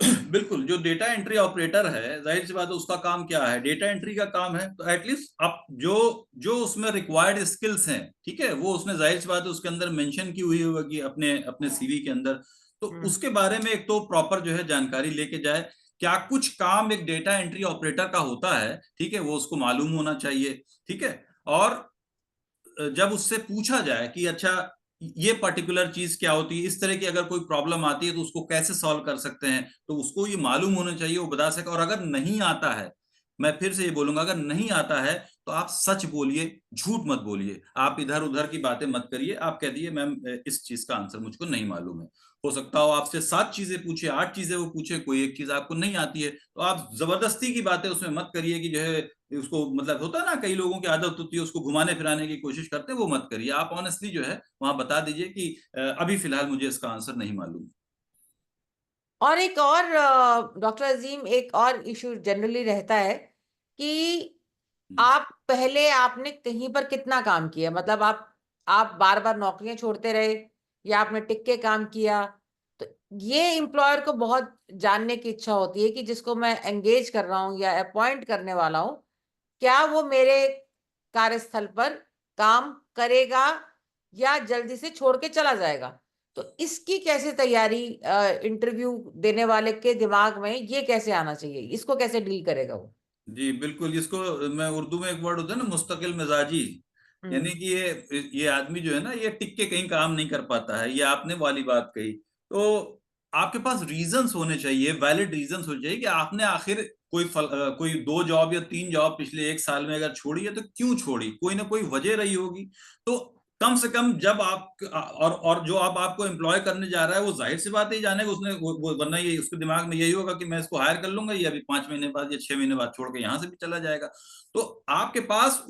बिल्कुल, जो डेटा एंट्री ऑपरेटर है जाहिर सी बात है उसका काम क्या है, डेटा एंट्री का काम है, तो एटलीस्ट आप जो जो उसमें रिक्वायर्ड स्किल्स हैं, ठीक है, वो उसने जाहिर सी बात है उसके अंदर मेंशन की हुई होगी अपने अपने सीवी के अंदर, तो उसके बारे में एक तो प्रॉपर जो है जानकारी लेके जाए। क्या कुछ काम एक डेटा एंट्री ऑपरेटर का होता है, ठीक है, वो उसको मालूम होना चाहिए, ठीक है। और जब उससे पूछा जाए कि अच्छा ये पर्टिकुलर चीज क्या होती है, इस तरह की अगर कोई प्रॉब्लम आती है तो उसको कैसे सॉल्व कर सकते हैं, तो उसको ये मालूम होना चाहिए, वो बता सके। और अगर नहीं आता है, मैं फिर से ये बोलूंगा, अगर नहीं आता है तो आप सच बोलिए, झूठ मत बोलिए, आप इधर उधर की बातें मत करिए, आप कह दिए मैम इस चीज का आंसर मुझको नहीं मालूम है। हो सकता हो आपसे 7 चीजें पूछे, 8 चीजें वो पूछे, कोई एक चीज आपको नहीं आती है, तो आप जबरदस्ती की बातें उसमें मत करिए कि जो है उसको, मतलब होता है ना कई लोगों की आदत होती है उसको घुमाने फिराने की कोशिश करते हैं, वो मत करिए। आप ऑनेस्टली जो है वहां बता दीजिए कि अभी फिलहाल मुझे इसका आंसर नहीं मालूम। और एक और डॉक्टर अजीम, एक और इशू जनरली रहता है कि आप पहले आपने कहीं पर कितना काम किया, मतलब आप बार बार नौकरियां छोड़ते रहे, या आपने टिक के काम किया, तो ये एम्प्लॉयर को बहुत जानने की इच्छा होती है कि जिसको मैं एंगेज कर रहा हूँ या अपॉइंट करने वाला हूँ, क्या वो मेरे कार्यस्थल पर काम करेगा या जल्दी से छोड़ के चला जाएगा। तो इसकी कैसे तैयारी, इंटरव्यू देने वाले के दिमाग में ये कैसे आना चाहिए, इसको कैसे डील करेगा वो? जी बिल्कुल, इसको मैं उर्दू में एक वर्ड होता है ना मुस्तकिल मिजाजी, यानी कि ये आदमी जो है ना ये टिक के कहीं काम नहीं कर पाता है, ये आपने वाली बात कही। तो आपके पास रीजंस होने चाहिए, वैलिड रीजंस होने चाहिए कि आपने आखिर कोई 2 जॉब या 3 जॉब पिछले 1 साल में अगर छोड़ी है तो क्यों छोड़ी, कोई ना कोई वजह रही होगी। तो कम से कम जब आप और जो आप आपको एम्प्लॉय करने जा रहा है वो जाहिर सी बात है जानेगा, उसने वरना ये उसके दिमाग में यही होगा कि मैं इसको हायर कर लूंगा, ये अभी 5 महीने बाद या 6 महीने बाद छोड़ के यहाँ से भी चला जाएगा। तो आपके पास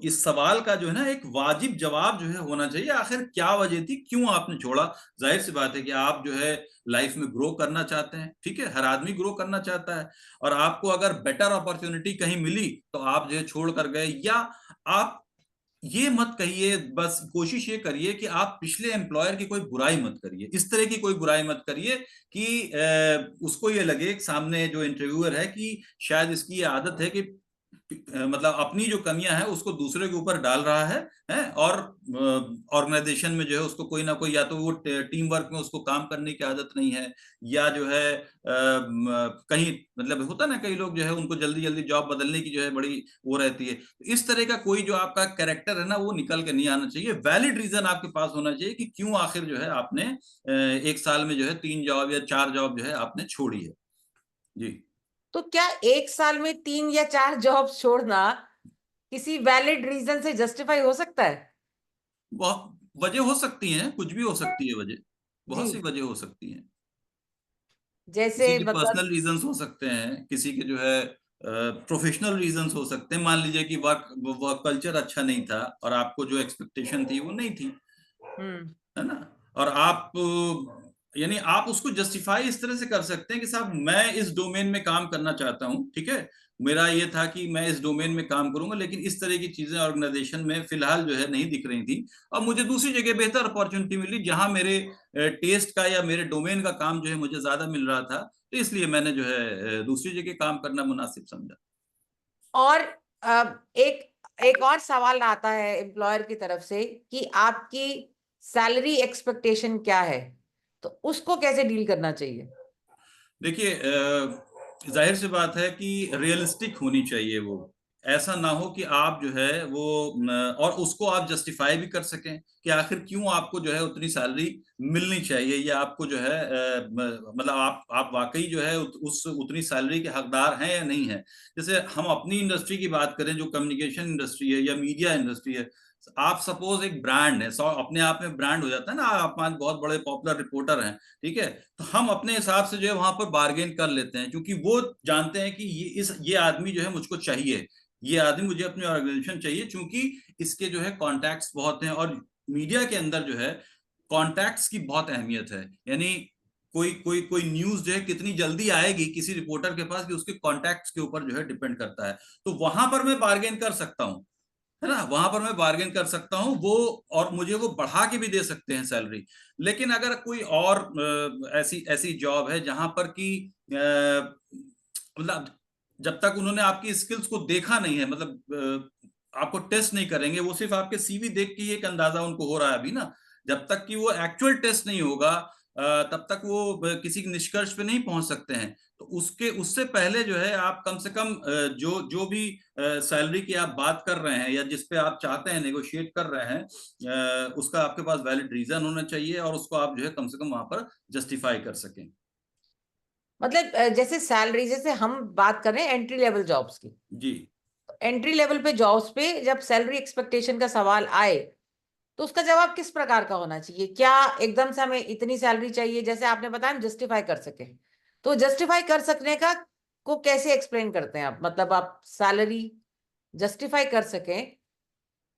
इस सवाल का जो है ना एक वाजिब जवाब जो है होना चाहिए, आखिर क्या वजह थी, क्यों आपने छोड़ा। जाहिर सी बात है कि आप जो है लाइफ में ग्रो करना चाहते हैं, ठीक है, हर आदमी ग्रो करना चाहता है, और आपको अगर बेटर अपॉर्चुनिटी कहीं मिली तो आप जो है छोड़ कर गए, या आप ये मत कहिए, बस कोशिश ये करिए कि आप पिछले एम्प्लॉयर की कोई बुराई मत करिए, इस तरह की कोई बुराई मत करिए कि उसको ये लगे सामने जो इंटरव्यूअर है कि शायद इसकी ये आदत है कि मतलब अपनी जो कमियां हैं उसको दूसरे के ऊपर डाल रहा है और ऑर्गेनाइजेशन में जो है उसको कोई ना कोई, या तो वो टीम वर्क में उसको काम करने की आदत नहीं है, या जो है कहीं मतलब होता ना, कई लोग जो है उनको जल्दी जल्दी जॉब बदलने की जो है बड़ी वो रहती है। इस तरह का कोई जो आपका कैरेक्टर है ना वो निकल के नहीं आना चाहिए। वैलिड रीजन आपके पास होना चाहिए कि क्यों आखिर जो है आपने एक साल में जो है 3 जॉब या 4 जॉब जो है आपने छोड़ी है। जी। तो क्या एक साल में 3 या 4 जॉब छोड़ना किसी वैलिड रीजन से जस्टिफाई हो सकता है? बहुत वजह हो सकती हैं, कुछ भी हो सकती है वजह, बहुत सी जी, वजह हो सकती हैं। जैसे किसी के मतलब पर्सनल रीजंस हो सकते हैं, किसी के जो है प्रोफेशनल रीजंस हो सकते हैं। मान लीजिए कि वर्क कल्चर अच्छा नहीं था और आपको जो एक्सपेक्टेशन थी वो नहीं थी, है ना, और आप यानी आप उसको जस्टिफाई इस तरह से कर सकते हैं कि साहब मैं इस डोमेन में काम करना चाहता हूँ, ठीक है, मेरा ये था कि मैं इस डोमेन में काम करूंगा, लेकिन इस तरह की चीजें ऑर्गेनाइजेशन में फिलहाल जो है नहीं दिख रही थी, और मुझे दूसरी जगह बेहतर अपॉर्चुनिटी मिली जहां मेरे टेस्ट का या मेरे डोमेन का काम जो है मुझे ज्यादा मिल रहा था, तो इसलिए मैंने जो है दूसरी जगह काम करना मुनासिब समझा। और एक एक और सवाल आता है एम्प्लॉयर की तरफ से कि आपकी सैलरी एक्सपेक्टेशन क्या है, तो उसको कैसे डील करना चाहिए? देखिए जाहिर सी बात है कि रियलिस्टिक होनी चाहिए वो, ऐसा ना हो कि आप जो है वो और उसको आप जस्टिफाई भी कर सकें कि आखिर क्यों आपको जो है उतनी सैलरी मिलनी चाहिए, या आपको जो है मतलब आप वाकई जो है उस उतनी सैलरी के हकदार हैं या नहीं है। जैसे हम अपनी इंडस्ट्री की बात करें, जो कम्युनिकेशन इंडस्ट्री है या मीडिया इंडस्ट्री है, आप सपोज एक ब्रांड है, अपने आप में ब्रांड हो जाता है ना, आप बहुत बड़े पॉपुलर रिपोर्टर हैं, ठीक है, तो हम अपने हिसाब से जो है वहां पर बार्गेन कर लेते हैं, क्योंकि वो जानते हैं कि ये आदमी जो है मुझको चाहिए, ये आदमी मुझे अपनी ऑर्गेनाइजेशन चाहिए, क्योंकि इसके जो है कॉन्टैक्ट्स बहुत हैं, और मीडिया के अंदर जो है कॉन्टैक्ट्स की बहुत अहमियत है। यानी कोई न्यूज जो है कितनी जल्दी आएगी किसी रिपोर्टर के पास, कि उसके कॉन्टैक्ट्स के ऊपर जो है डिपेंड करता है। तो वहां पर मैं बार्गेन कर सकता हूँ, है ना, वहां पर मैं बार्गेन कर सकता हूं वो, और मुझे वो बढ़ा के भी दे सकते हैं सैलरी। लेकिन अगर कोई और ऐसी ऐसी जॉब है जहां पर कि मतलब जब तक उन्होंने आपकी स्किल्स को देखा नहीं है, मतलब आपको टेस्ट नहीं करेंगे, वो सिर्फ आपके सीवी देख के ही एक अंदाजा उनको हो रहा है अभी ना, जब तक कि वो एक्चुअल टेस्ट नहीं होगा तब तक वो किसी निष्कर्ष पे नहीं पहुंच सकते हैं। तो उससे पहले जो है आप कम से कम जो जो भी सैलरी की आप बात कर रहे हैं या जिस पे आप चाहते हैं नेगोशिएट कर रहे हैं, उसका आपके पास वैलिड रीजन होना चाहिए, और उसको आप जो है कम से कम वहां पर जस्टिफाई कर सकें। मतलब जैसे सैलरी, जैसे हम बात कर रहे हैं एंट्री लेवल जॉब्स की, जी। एंट्री लेवल पे जॉब्स पे जब सैलरी एक्सपेक्टेशन का सवाल आए तो उसका जवाब किस प्रकार का होना चाहिए? क्या एकदम से हमें इतनी सैलरी चाहिए, जैसे आपने बताया, हम जस्टिफाई कर सके, तो जस्टिफाई कर सकने का को कैसे एक्सप्लेन करते हैं आप? मतलब आप सैलरी जस्टिफाई कर सकें,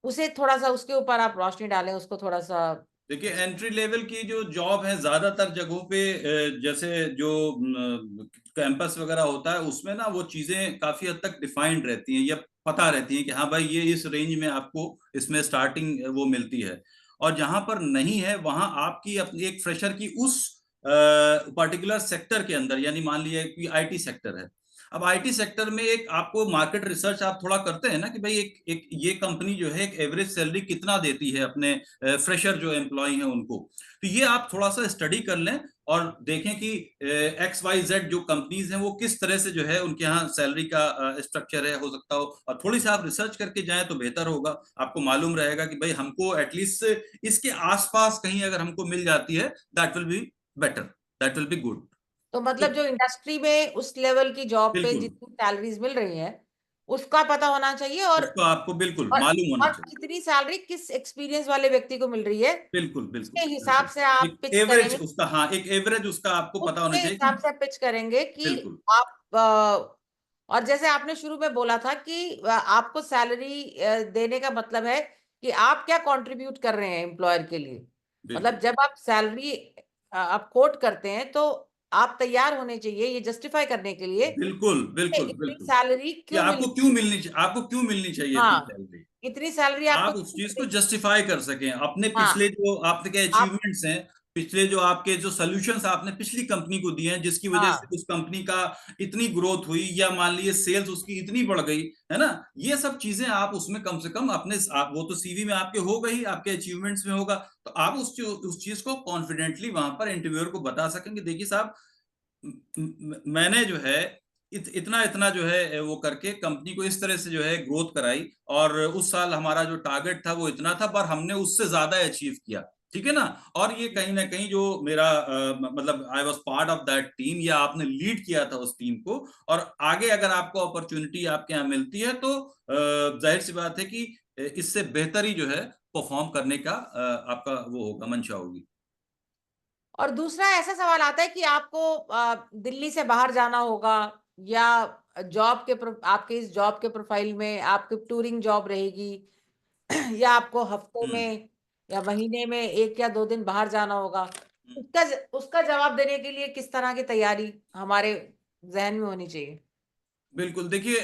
उसे थोड़ा सा उसके ऊपर आप रोशनी डालें, उसको थोड़ा सा। देखिए एंट्री लेवल की जो जॉब है ज्यादातर जगहों पे जैसे जो कैंपस वगैरह होता है उसमें ना वो चीजें काफी हद तक डिफाइंड रहती हैं, या पता रहती हैं कि हाँ भाई ये इस रेंज में आपको इसमें स्टार्टिंग वो मिलती है। और जहां पर नहीं है वहां आपकी अपनी एक फ्रेशर की उस पर्टिकुलर सेक्टर के अंदर, यानी मान लीजिए कि आईटी सेक्टर है, अब आईटी सेक्टर में एक आपको मार्केट रिसर्च आप थोड़ा करते हैं ना कि भाई एक ये कंपनी जो है एक एवरेज सैलरी कितना देती है अपने फ्रेशर जो एम्प्लॉय हैं उनको, तो ये आप थोड़ा सा स्टडी कर लें और देखें कि XYZ जो कंपनीज हैं वो किस तरह से जो है उनके यहाँ सैलरी का स्ट्रक्चर है, हो सकता हो, और थोड़ी सी आप रिसर्च करके जाएं तो बेहतर होगा। आपको मालूम रहेगा कि भाई हमको एटलीस्ट इसके आसपास कहीं अगर हमको मिल जाती है, that will be better, that will be good. तो मतलब जो इंडस्ट्री में उस लेवल की जॉब पे बिल्कुल, जितनी सैलरीज मिल रही हैं उसका पता होना चाहिए, और उसको आपको बिल्कुल और मालूम होना और चाहिए। कितनी सैलरी किस एक्सपीरियंस वाले व्यक्ति को मिल रही है, बिल्कुल बिल्कुल उसके हिसाब बिल्कुल, से आप एक पिच एवरेज करेंगे। उसका, हाँ एक एवरेज उसका आपको पता होना उसके चाहिए हिसाब कि से पिच करेंगे कि बिल्कुल आप और जैसे आपने शुरू में बोला था कि आपको सैलरी देने का मतलब है कि आप क्या कंट्रीब्यूट कर रहे हैं एम्प्लॉयर के लिए। मतलब बिल्कुल जब आप सैलरी आप कोट करते हैं तो आप तैयार होने चाहिए ये जस्टिफाई करने के लिए बिल्कुल कि बिल्कुल इतनी बिल्कुल, सैलरी कि क्यों आपको मिलनी क्यों चाहिए। मिलनी, आपको क्यों मिलनी चाहिए इतनी हाँ, सैलरी। इतनी सैलरी आप आपको उस चीज को जस्टिफाई कर सकें, अपने हाँ पिछले जो आपके आप अचीवमेंट्स हैं, पिछले जो आपके जो सोल्यूशंस आपने पिछली कंपनी को दिए हैं, जिसकी वजह हाँ से उस कंपनी का इतनी ग्रोथ हुई, या मान लीजिए सेल्स उसकी इतनी बढ़ गई है ना, ये सब चीजें आप उसमें कम से कम अपने वो तो सीवी में आपके होगा ही, आपके अचीवमेंट्स में होगा, तो आप उस चीज को कॉन्फिडेंटली वहां पर इंटरव्यूअर को बता सकेंगे, देखिए साहब मैंने जो है इतना इतना जो है वो करके कंपनी को इस तरह से जो है ग्रोथ कराई, और उस साल हमारा जो टारगेट था वो इतना था, पर हमने उससे ज्यादा अचीव किया, ठीक है ना। और ये कहीं ना कहीं जो मेरा मतलब I was part of that team, या आपने लीड किया था उस टीम को, और आगे अगर आपको अपॉर्चुनिटी आपके यहाँ मिलती है तो जाहिर सी बात है कि इससे बेहतर ही जो है परफॉर्म करने का आपका वो होगा, मंशा होगी। और दूसरा ऐसा सवाल आता है कि आपको दिल्ली से बाहर जाना होगा, या आपके इस जॉब के प्रोफाइल में आपकी टूरिंग जॉब रहेगी, या आपको हफ्ते में या महीने में 1 या 2 दिन बाहर जाना होगा, उसका जवाब देने के लिए किस तरह की तैयारी हमारे जहन में होनी चाहिए? बिल्कुल, देखिए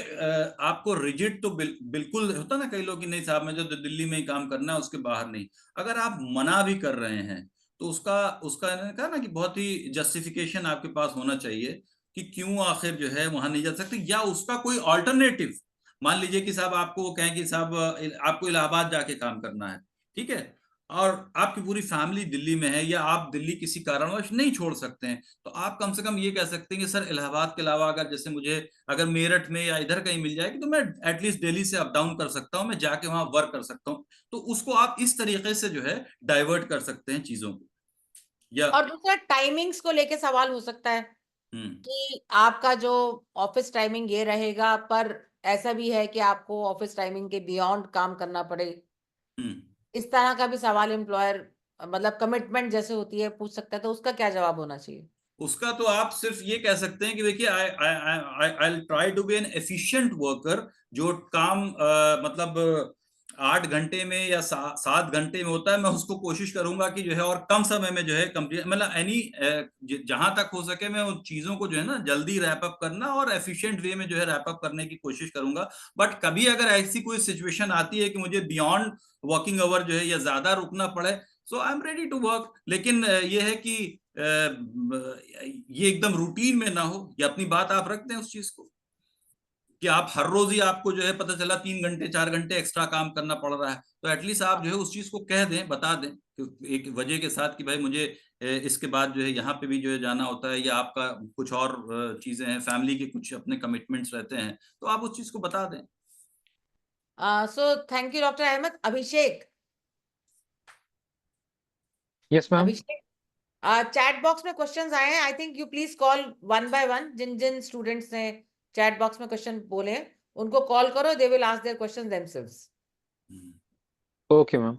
आपको रिजिड तो बिल्कुल होता ना, कई लोग कि नहीं साहब मुझे तो दिल्ली में ही काम करना है, उसके बाहर नहीं। अगर आप मना भी कर रहे हैं तो उसका उसका इन्होंने कहा ना कि बहुत ही जस्टिफिकेशन आपके पास होना चाहिए कि क्यों आखिर जो है वहां नहीं जा सकते, या उसका कोई ऑल्टरनेटिव। मान लीजिए कि साहब आपको वो कहें कि साहब आपको इलाहाबाद जाके काम करना है, ठीक है, और आपकी पूरी फैमिली दिल्ली में है, या आप दिल्ली किसी कारणवश नहीं छोड़ सकते हैं, तो आप कम से कम ये कह सकते हैं कि सर इलाहाबाद के अलावा अगर जैसे मुझे अगर मेरठ में या इधर कहीं मिल जाएगी तो मैं एटलीस्ट दिल्ली से अप डाउन कर सकता हूँ, मैं जाके वहां वर्क कर सकता हूँ। तो उसको आप इस तरीके से जो है डाइवर्ट कर सकते हैं चीजों को, या और दूसरा टाइमिंग्स को लेके सवाल हो सकता है कि आपका जो ऑफिस टाइमिंग ये रहेगा, पर ऐसा भी है कि आपको ऑफिस टाइमिंग के बियॉन्ड काम करना पड़े, हम्म इस तरह का भी सवाल एम्प्लॉयर मतलब कमिटमेंट जैसे होती है पूछ सकता है, तो उसका क्या जवाब होना चाहिए? उसका तो आप सिर्फ ये कह सकते हैं कि देखिए I I try to be an efficient worker, जो काम मतलब 8 घंटे में या 7 घंटे में होता है, मैं उसको कोशिश करूंगा कि जो है और कम समय में जो है कंप्लीट, मतलब जहां तक हो सके मैं उन चीजों को जो है ना जल्दी रैप अप करना और एफिशिएंट वे में जो है रैप अप करने की कोशिश करूंगा। बट कभी अगर ऐसी कोई सिचुएशन आती है कि मुझे बियॉन्ड वर्किंग आवर जो है या ज्यादा रुकना पड़े, so I am ready to work. लेकिन ये है कि ये एकदम रूटीन में ना हो, ये अपनी बात आप रख दें उस चीज को कि आप हर रोज ही आपको जो है पता चला 3 घंटे 4 घंटे एक्स्ट्रा काम करना पड़ रहा है, तो एटलीस्ट आप जो है उस चीज को कह दें, बता दें कि एक वजह के साथ कि भाई मुझे इसके बाद जो है यहाँ पे भी जो है जाना होता है, या आपका कुछ और चीजें हैं, फैमिली के कुछ अपने कमिटमेंट्स रहते हैं, तो आप उस चीज को बता दें। So thank you doctor Ahmad. Abhishek, yes ma'am. Abhishek chat box में क्वेश्चंस आए हैं, I think you please call one by one. जिन जिन स्टूडेंट्स ने चैट बॉक्स में क्वेश्चन बोले हैं उनको कॉल करो, they will ask their questions themselves. Okay ma'am.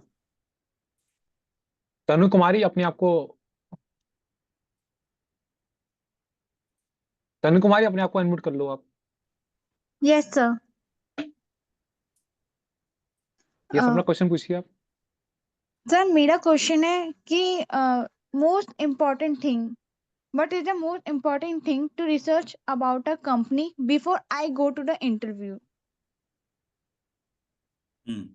Tanu Kumari अपने आप को अनम्यूट कर लो आप। Yes sir. यस, अपना क्वेश्चन पूछिए आप। सर मेरा क्वेश्चन है कि most important thing, what is the most important thing to research about a company before I go to the interview? नहीं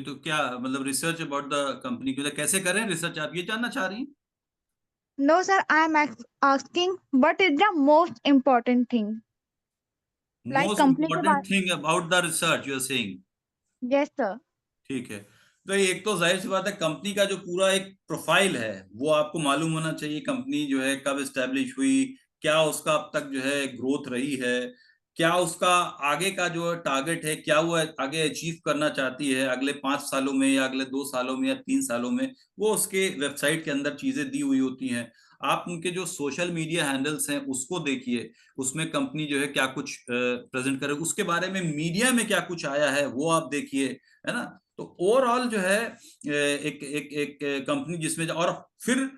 तो क्या मतलब रिसर्च अबाउट द कंपनी के लिए कैसे करें रिसर्च, आप ये जानना चाह रही हैं? No sir, I am asking what is the most important thing, like most company के इम्पोर्टेंट बारे। Thing about the research you are saying? Yes sir। ठीक है, तो एक तो जाहिर सी बात है कंपनी का जो पूरा एक प्रोफाइल है वो आपको मालूम होना चाहिए, कंपनी जो है कब एस्टेब्लिश हुई, क्या उसका अब तक जो है ग्रोथ रही है, क्या उसका आगे का जो टारगेट है, क्या वो आगे अचीव करना चाहती है अगले 5 सालों में, या अगले 2 सालों में, या 3 सालों में, वो उसके वेबसाइट के अंदर चीजें दी हुई होती हैं। आप उनके जो सोशल मीडिया हैंडल्स हैं उसको देखिए, उसमें कंपनी जो है क्या कुछ प्रेजेंट करे, उसके बारे में मीडिया में क्या कुछ आया है वो आप देखिए, है ना। तो ओवरऑल जो है एक एक एक कंपनी जिसमें, और फिर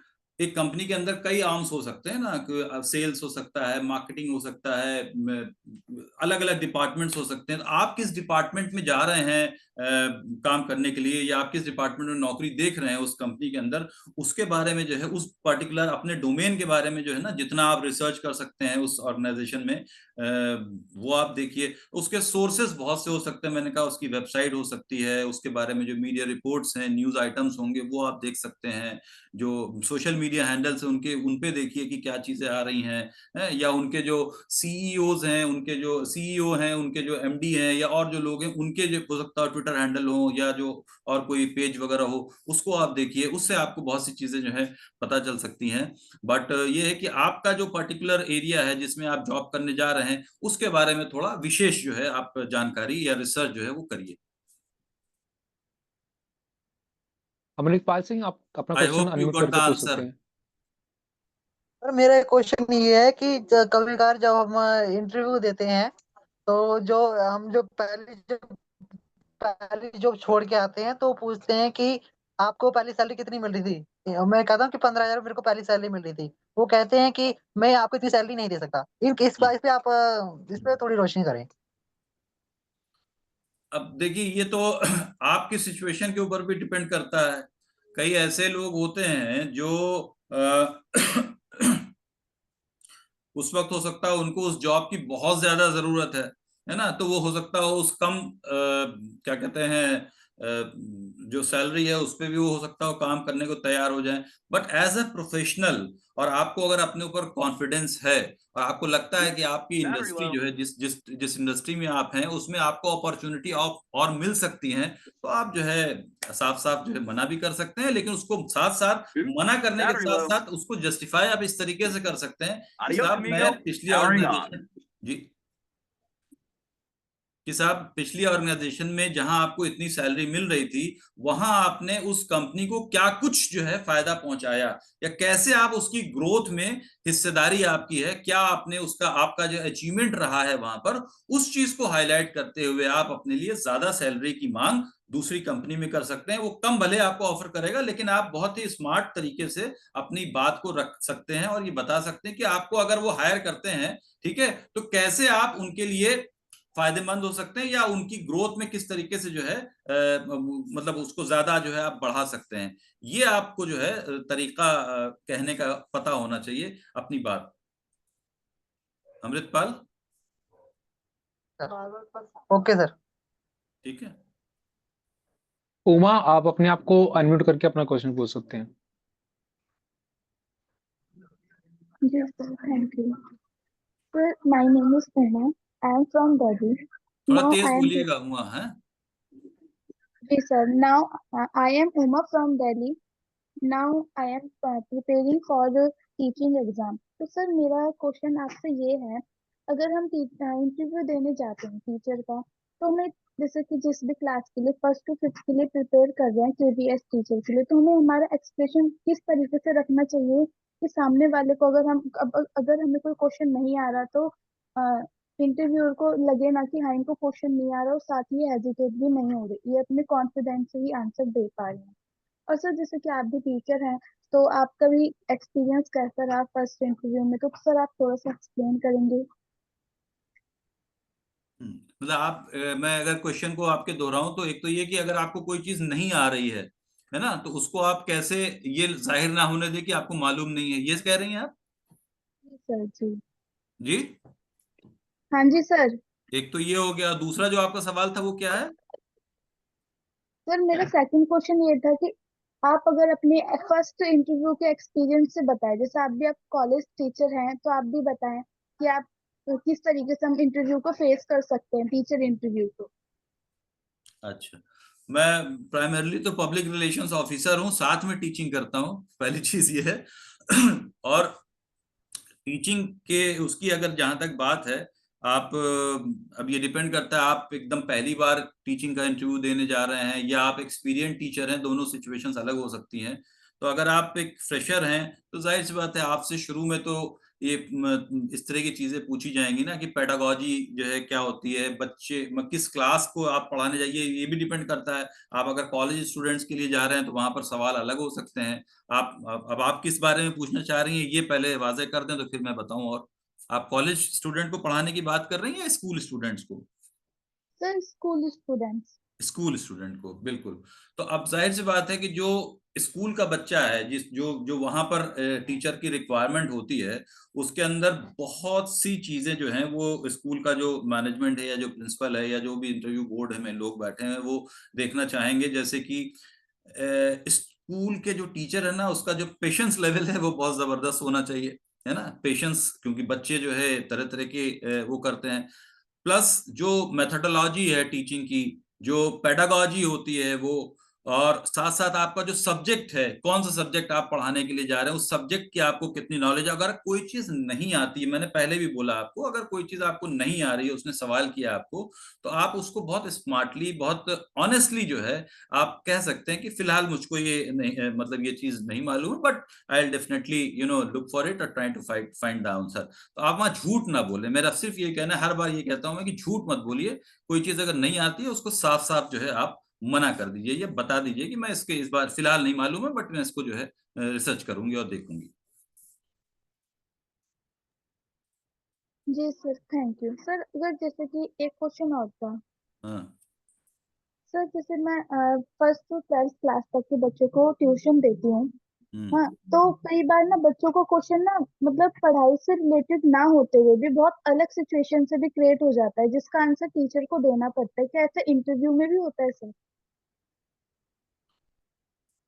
एक कंपनी के अंदर कई आर्म्स हो सकते हैं ना, सेल्स हो सकता है, मार्केटिंग हो सकता है, अलग अलग डिपार्टमेंट्स हो सकते हैं। तो आप किस डिपार्टमेंट में जा रहे हैं काम करने के लिए, या आप किस डिपार्टमेंट में नौकरी देख रहे हैं उस कंपनी के अंदर, उसके बारे में जो है, उस पर्टिकुलर अपने डोमेन के बारे में जो है ना, जितना आप रिसर्च कर सकते हैं उस ऑर्गेनाइजेशन में, वो आप देखिए। उसके सोर्सेज बहुत से हो सकते हैं, मैंने कहा उसकी वेबसाइट हो सकती है, उसके बारे में जो मीडिया रिपोर्ट्स हैं, न्यूज आइटम्स होंगे, वो आप देख सकते हैं। जो सोशल मीडिया हैंडल्स हैं उनके, उन पे देखिए कि क्या चीजें आ रही हैं, या उनके जो सीईओज हैं, उनके जो सीईओ हैं, उनके जो एमडी हैं, या और जो लोग हैं, उनके जो हो सकता है ट्विटर हैंडल हो, या जो और कोई पेज वगैरह हो, उसको आप देखिए। उससे आपको बहुत सी चीजें जो है पता चल सकती हैं। बट ये है कि आपका जो पर्टिकुलर एरिया है जिसमें आप जॉब करने जा रहे हैं, उसके बारे में थोड़ा विशेष जो है आप जानकारी या रिसर्च जो है वो करिए। अमृतपाल सिंह, आप अपना I question hope you unmute got the करके पूछ सकते आंसर। हैं। सर मेरा क्वेश्चन ये है कि कभी कभार जब हम इंटरव्यू देते हैं तो जो हम जो पहली जॉब छोड़ के आते हैं तो पूछते हैं कि आपको पहली सैलरी कितनी मिल रही थी। मैं कहता हूँ कि 15,000 मेरे को पहली सैलरी मिल रही थी। वो कहते हैं कि मैं आपको इतनी सैलरी नहीं दे सकता। इस पे आप इस पे थोड़ी रोशनी करें। अब देखिए, ये तो आपकी सिचुएशन के ऊपर भी डिपेंड करता है। कई ऐसे लोग होते हैं जो उस वक्त हो सकता है उनको उस जॉब की बहुत ज्यादा जरूरत है ना, तो वो हो सकता है उस कम क्या कहते हैं जो सैलरी है उस पे भी वो हो सकता है काम करने को तैयार हो जाए। बट एज अ प्रोफेशनल, और आपको अगर अपने ऊपर कॉन्फिडेंस है, और आपको लगता है कि आपकी इंडस्ट्री जो है, जिस जिस जिस इंडस्ट्री में आप हैं उसमें आपको अपॉर्चुनिटी और मिल सकती हैं, तो आप जो है साफ साफ जो है मना भी कर सकते हैं। लेकिन उसको साथ साथ, मना करने के साथ साथ उसको जस्टिफाई आप इस तरीके से कर सकते हैं कि साहब मैं पिछली ऑर्गेनाइजेशन, जी, कि साहब पिछली ऑर्गेनाइजेशन में जहां आपको इतनी सैलरी मिल रही थी, वहां आपने उस कंपनी को क्या कुछ जो है फायदा पहुंचाया, या कैसे आप उसकी ग्रोथ में हिस्सेदारी आपकी है, क्या आपने उसका, आपका जो अचीवमेंट रहा है वहां पर, उस चीज को हाईलाइट करते हुए आप अपने लिए ज्यादा सैलरी की मांग दूसरी कंपनी में कर सकते हैं। वो कम भले आपको ऑफर करेगा, लेकिन आप बहुत ही स्मार्ट तरीके से अपनी बात को रख सकते हैं, और ये बता सकते हैं कि आपको अगर वो हायर करते हैं, ठीक है, तो कैसे आप उनके लिए फायदेमंद हो सकते हैं, या उनकी ग्रोथ में किस तरीके से जो है मतलब उसको ज्यादा जो है आप बढ़ा सकते हैं। ये आपको जो है तरीका कहने का पता होना चाहिए अपनी बात। Amritpal, okay sir. ठीक है। उमा, आप अपने आप को अनम्यूट करके अपना क्वेश्चन पूछ सकते हैं। Yes, sir. Thank you. Sir, my name is Uma. I am from Delhi. थोड़ा Now तेज I am बोलिएगा हुआ है। Yes, sir. Now I am Uma from Delhi. Now I am preparing for the teaching exam. तो sir मेरा question आपसे ये है, अगर हम इंटरव्यू देने जाते हैं टीचर का, तो हमें जैसे कि जिस भी क्लास के लिए 1st to 5th के लिए प्रिपेयर कर रहे हैं केबीएस टीचर के लिए, तो हमें हमारा एक्सप्रेशन किस तरीके से रखना चाहिए कि सामने वाले को अगर हमें कोई क्वेश्चन नहीं आ रहा तो इंटरव्यूअर को लगे ना कि हाँ इनको क्वेश्चन नहीं आ रहा, और साथ ही हेजिटेट भी नहीं हो रही, ये अपने कॉन्फिडेंस से ही आंसर दे पा रहे हैं। और सर जैसे कि आप भी टीचर हैं, तो आपका भी एक्सपीरियंस कैसा रहा फर्स्ट इंटरव्यू में, तो सर आप थोड़ा सा एक्सप्लेन करेंगे। मतलब आप मैं अगर क्वेश्चन को आपके दोहराऊं, तो एक तो ये कि अगर आपको कोई चीज नहीं आ रही है ना, तो उसको आप कैसे ये जाहिर ना होने दे कि आपको मालूम नहीं है, ये कह रही हैं आप? जी सर। जी जी, हाँ जी सर। एक तो ये हो गया। दूसरा जो आपका सवाल था वो क्या है? सर मेरा सेकंड क्वेश्चन ये था कि आप अगर अपने फर्स्ट इंटरव्यू के एक्सपीरियंस से बताएं, जैसे आप भी आप कॉलेज टीचर हैं, तो आप भी बताएं कि आप किस तरीके से हम इंटरव्यू को फेस कर सकते हैं, टीचर इंटरव्यू को। अच्छा, मैं प्राइमरली तो पब्लिक रिलेशंस ऑफिसर हूँ, साथ में टीचिंग करता हूँ, पहली चीज ये है। और टीचिंग के उसकी अगर जहां तक बात है, आप अब ये डिपेंड करता है आप एकदम पहली बार टीचिंग का इंटरव्यू देने जा रहे हैं या आप एक्सपीरियंस टीचर हैं, दोनों सिचुएशंस अलग हो सकती हैं। तो अगर आप एक फ्रेशर हैं तो जाहिर सी बात है आपसे शुरू में तो ये इस तरह की चीजें पूछी जाएंगी ना कि पेडागोजी जो है क्या होती है, बच्चे किस क्लास को आप पढ़ाने जाइए, ये भी डिपेंड करता है। आप अगर कॉलेज स्टूडेंट्स के लिए जा रहे हैं तो वहां पर सवाल अलग हो सकते हैं। अब आप किस बारे में पूछना चाह रही हैं ये पहले वाजे कर दें तो फिर मैं बताऊं। और आप कॉलेज स्टूडेंट को पढ़ाने की बात कर रही हैं या स्कूल स्टूडेंट्स को? Sir school students. School student को, बिल्कुल। तो अब जाहिर सी बात है कि जो स्कूल का बच्चा है, जिस जो जो वहां पर टीचर की रिक्वायरमेंट होती है, उसके अंदर बहुत सी चीजें जो हैं वो स्कूल का जो मैनेजमेंट है या जो प्रिंसिपल है या जो भी इंटरव्यू बोर्ड में लोग बैठे हैं वो देखना चाहेंगे। जैसे कि स्कूल के जो टीचर है ना, उसका जो पेशेंस लेवल है वो बहुत जबरदस्त होना चाहिए, है ना। पेशेंस, क्योंकि बच्चे जो है तरह तरह के वो करते हैं। प्लस जो मेथोडोलॉजी है टीचिंग की, जो पेडागोजी होती है वो, और साथ साथ आपका जो सब्जेक्ट है, कौन सा सब्जेक्ट आप पढ़ाने के लिए जा रहे हैं, उस सब्जेक्ट की आपको कितनी नॉलेज है। अगर कोई चीज नहीं आती है, मैंने पहले भी बोला आपको, अगर कोई चीज आपको नहीं आ रही है, उसने सवाल किया आपको, तो आप उसको बहुत स्मार्टली, बहुत ऑनेस्टली जो है आप कह सकते हैं कि फिलहाल मुझको ये नहीं, मतलब ये चीज नहीं मालूम है, but I will definitely look for it और try to find the answer. तो आप वहां झूठ ना बोले। मेरा सिर्फ ये कहना है, हर बार ये कहता हूं मैं कि झूठ मत बोलिए। कोई चीज अगर नहीं आती है उसको साफ साफ जो है आप मना कर दीजिए या बता दीजिए कि मैं इसके इस बार फिलहाल नहीं मालूम है, बट मैं इसको जो है रिसर्च करूंगी और देखूंगी। जी सर, थैंक यू सर। अगर जैसे कि एक क्वेश्चन और था हाँ। सर, जैसे मैं फर्स्ट टू 12th क्लास तक के बच्चों को ट्यूशन देती हूँ। हम्म। हाँ, तो कई बार ना बच्चों को क्वेश्चन ना मतलब पढ़ाई से रिलेटेड ना होते हुए भी बहुत अलग सिचुएशन से भी क्रिएट हो जाता है, जिसका आंसर टीचर को देना पड़ता है। क्या ऐसा इंटरव्यू में भी होता है सर?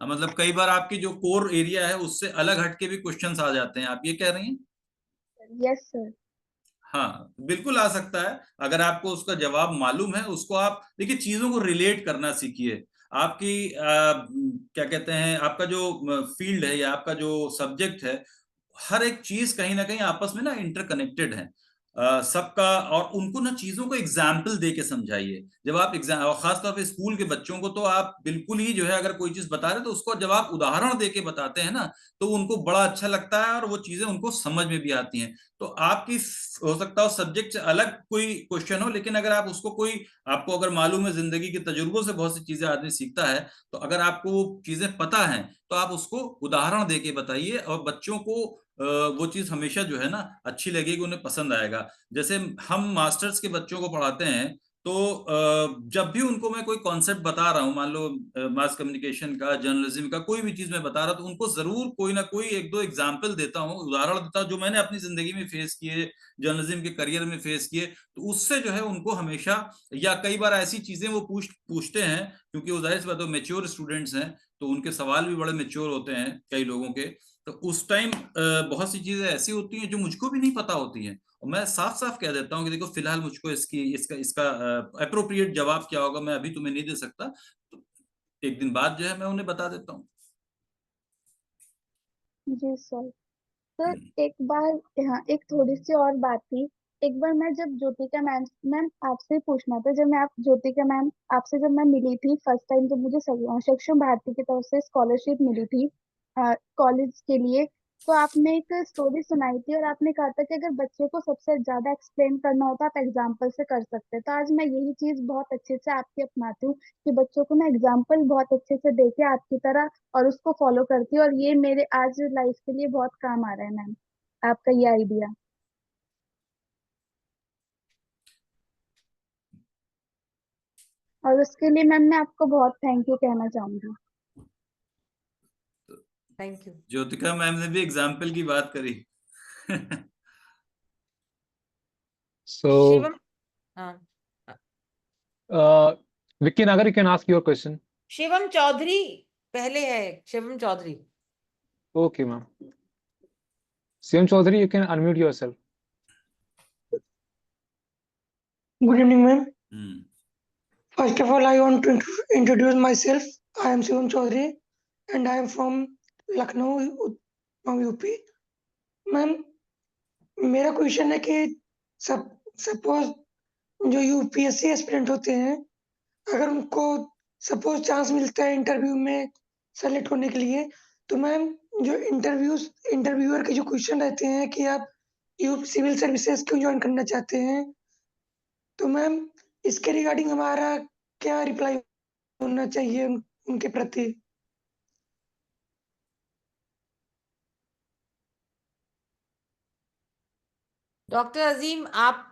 मतलब कई बार आपकी जो कोर एरिया है उससे अलग हटके भी क्वेश्चंस आ जाते हैं, आप ये कह रही हैं? Yes sir. हाँ, बिल्कुल आ सकता है। अगर आपको उसका जवाब मालूम है, उसको आप देखिए, चीजों को रिलेट करना सीखिए। आपकी क्या कहते हैं, आपका जो फील्ड है या आपका जो सब्जेक्ट है, हर एक चीज कहीं ना कहीं आपस में ना इंटरकनेक्टेड है, सबका। और उनको ना चीजों को एग्जाम्पल दे के समझाइए। जब आप एग्जाम, और खासतौर पे स्कूल के बच्चों को, तो आप बिल्कुल ही जो है अगर कोई चीज बता रहे तो उसको जब आप उदाहरण दे के बताते हैं ना, तो उनको बड़ा अच्छा लगता है और वो चीजें उनको समझ में भी आती हैं। तो आपकी हो सकता है सब्जेक्ट से अलग कोई क्वेश्चन हो, लेकिन अगर आप उसको कोई, आपको अगर मालूम है, जिंदगी के तजुर्बों से बहुत सी चीजें आदमी सीखता है, तो अगर आपको वो चीजें पता है तो आप उसको उदाहरण दे के बताइए, और बच्चों को वो चीज हमेशा जो है ना अच्छी लगेगी, उन्हें पसंद आएगा। जैसे हम मास्टर्स के बच्चों को पढ़ाते हैं, तो जब भी उनको मैं कोई कॉन्सेप्ट बता रहा हूँ, मान लो मास कम्युनिकेशन का, जर्नलिज्म का, कोई भी चीज मैं बता रहा हूँ, तो उनको जरूर कोई ना कोई एक दो एग्जाम्पल देता हूँ, उदाहरण देता हूँ जो मैंने अपनी जिंदगी में फेस किए, जर्नलिज्म के करियर में फेस किए। तो उससे जो है उनको हमेशा, या कई बार ऐसी चीजें वो पूछते हैं, क्योंकि वो जाहिर सी बात है मेच्योर स्टूडेंट्स हैं, तो उनके सवाल भी बड़े मेच्योर होते हैं कई लोगों के। तो उस टाइम बहुत सी चीजें ऐसी होती हैं जो मुझको भी नहीं पता होती हैं, और मैं साफ साफ कह देता हूँ कि देखो फिलहाल मुझको इसकी इसका इसका अप्रोप्रिएट जवाब क्या होगा मैं अभी तुम्हें नहीं दे सकता, तो एक दिन बाद जो है मैं उन्हें बता देता हूँ। जी सर। सर एक बार, हाँ, एक थोड़ी सी और बात थी। एक बार मैं जब ज्योतिका मैम मैम आपसे पूछना था, जब मैं आप ज्योतिका मैम आपसे जब मैं मिली थी फर्स्ट टाइम, जब मुझे सक्षम भारती की तरफ से स्कॉलरशिप मिली थी कॉलेज के लिए, तो आपने एक स्टोरी सुनाई थी और आपने कहा था कि अगर बच्चे को सबसे ज्यादा एक्सप्लेन करना होता आप एग्जाम्पल से कर सकते हैं। तो आज मैं यही चीज बहुत अच्छे से आपकी अपनाती हूँ कि बच्चों को मैं एग्जाम्पल बहुत अच्छे से देके आपकी तरह और उसको फॉलो करती हूँ, और ये मेरे आज लाइफ के लिए बहुत काम आ रहा है मैम, आपका ये आइडिया। और उसके लिए मैम मैं आपको बहुत थैंक यू कहना चाहूंगी। Thank you. ज्योतिका मैम ने भी एग्जाम्पल की बात करी। So, शिवम, हाँ, Vicky Nagar, you can ask your question. Shivam Chaudhary पहले है, Shivam Chaudhary. Okay, ma'am. Shivam Chaudhary, you can unmute yourself. Good evening, ma'am. Hmm. First of all, I want to introduce myself. I am Shivam Chaudhary and I am from Lucknow, UP. Ma'am, मेरा question है कि suppose जो UPSC aspirant होते हैं, अगर उनको suppose chance मिलता है इंटरव्यू में सेलेक्ट होने के लिए, तो मैम जो इंटरव्यूअर के जो क्वेश्चन रहते हैं कि आप सिविल सर्विसेज क्यों ज्वाइन करना चाहते हैं। तो मैम इसके रिगार्डिंग हमारा क्या रिप्लाई होना चाहिए उनके प्रति। डॉक्टर अजीम, आप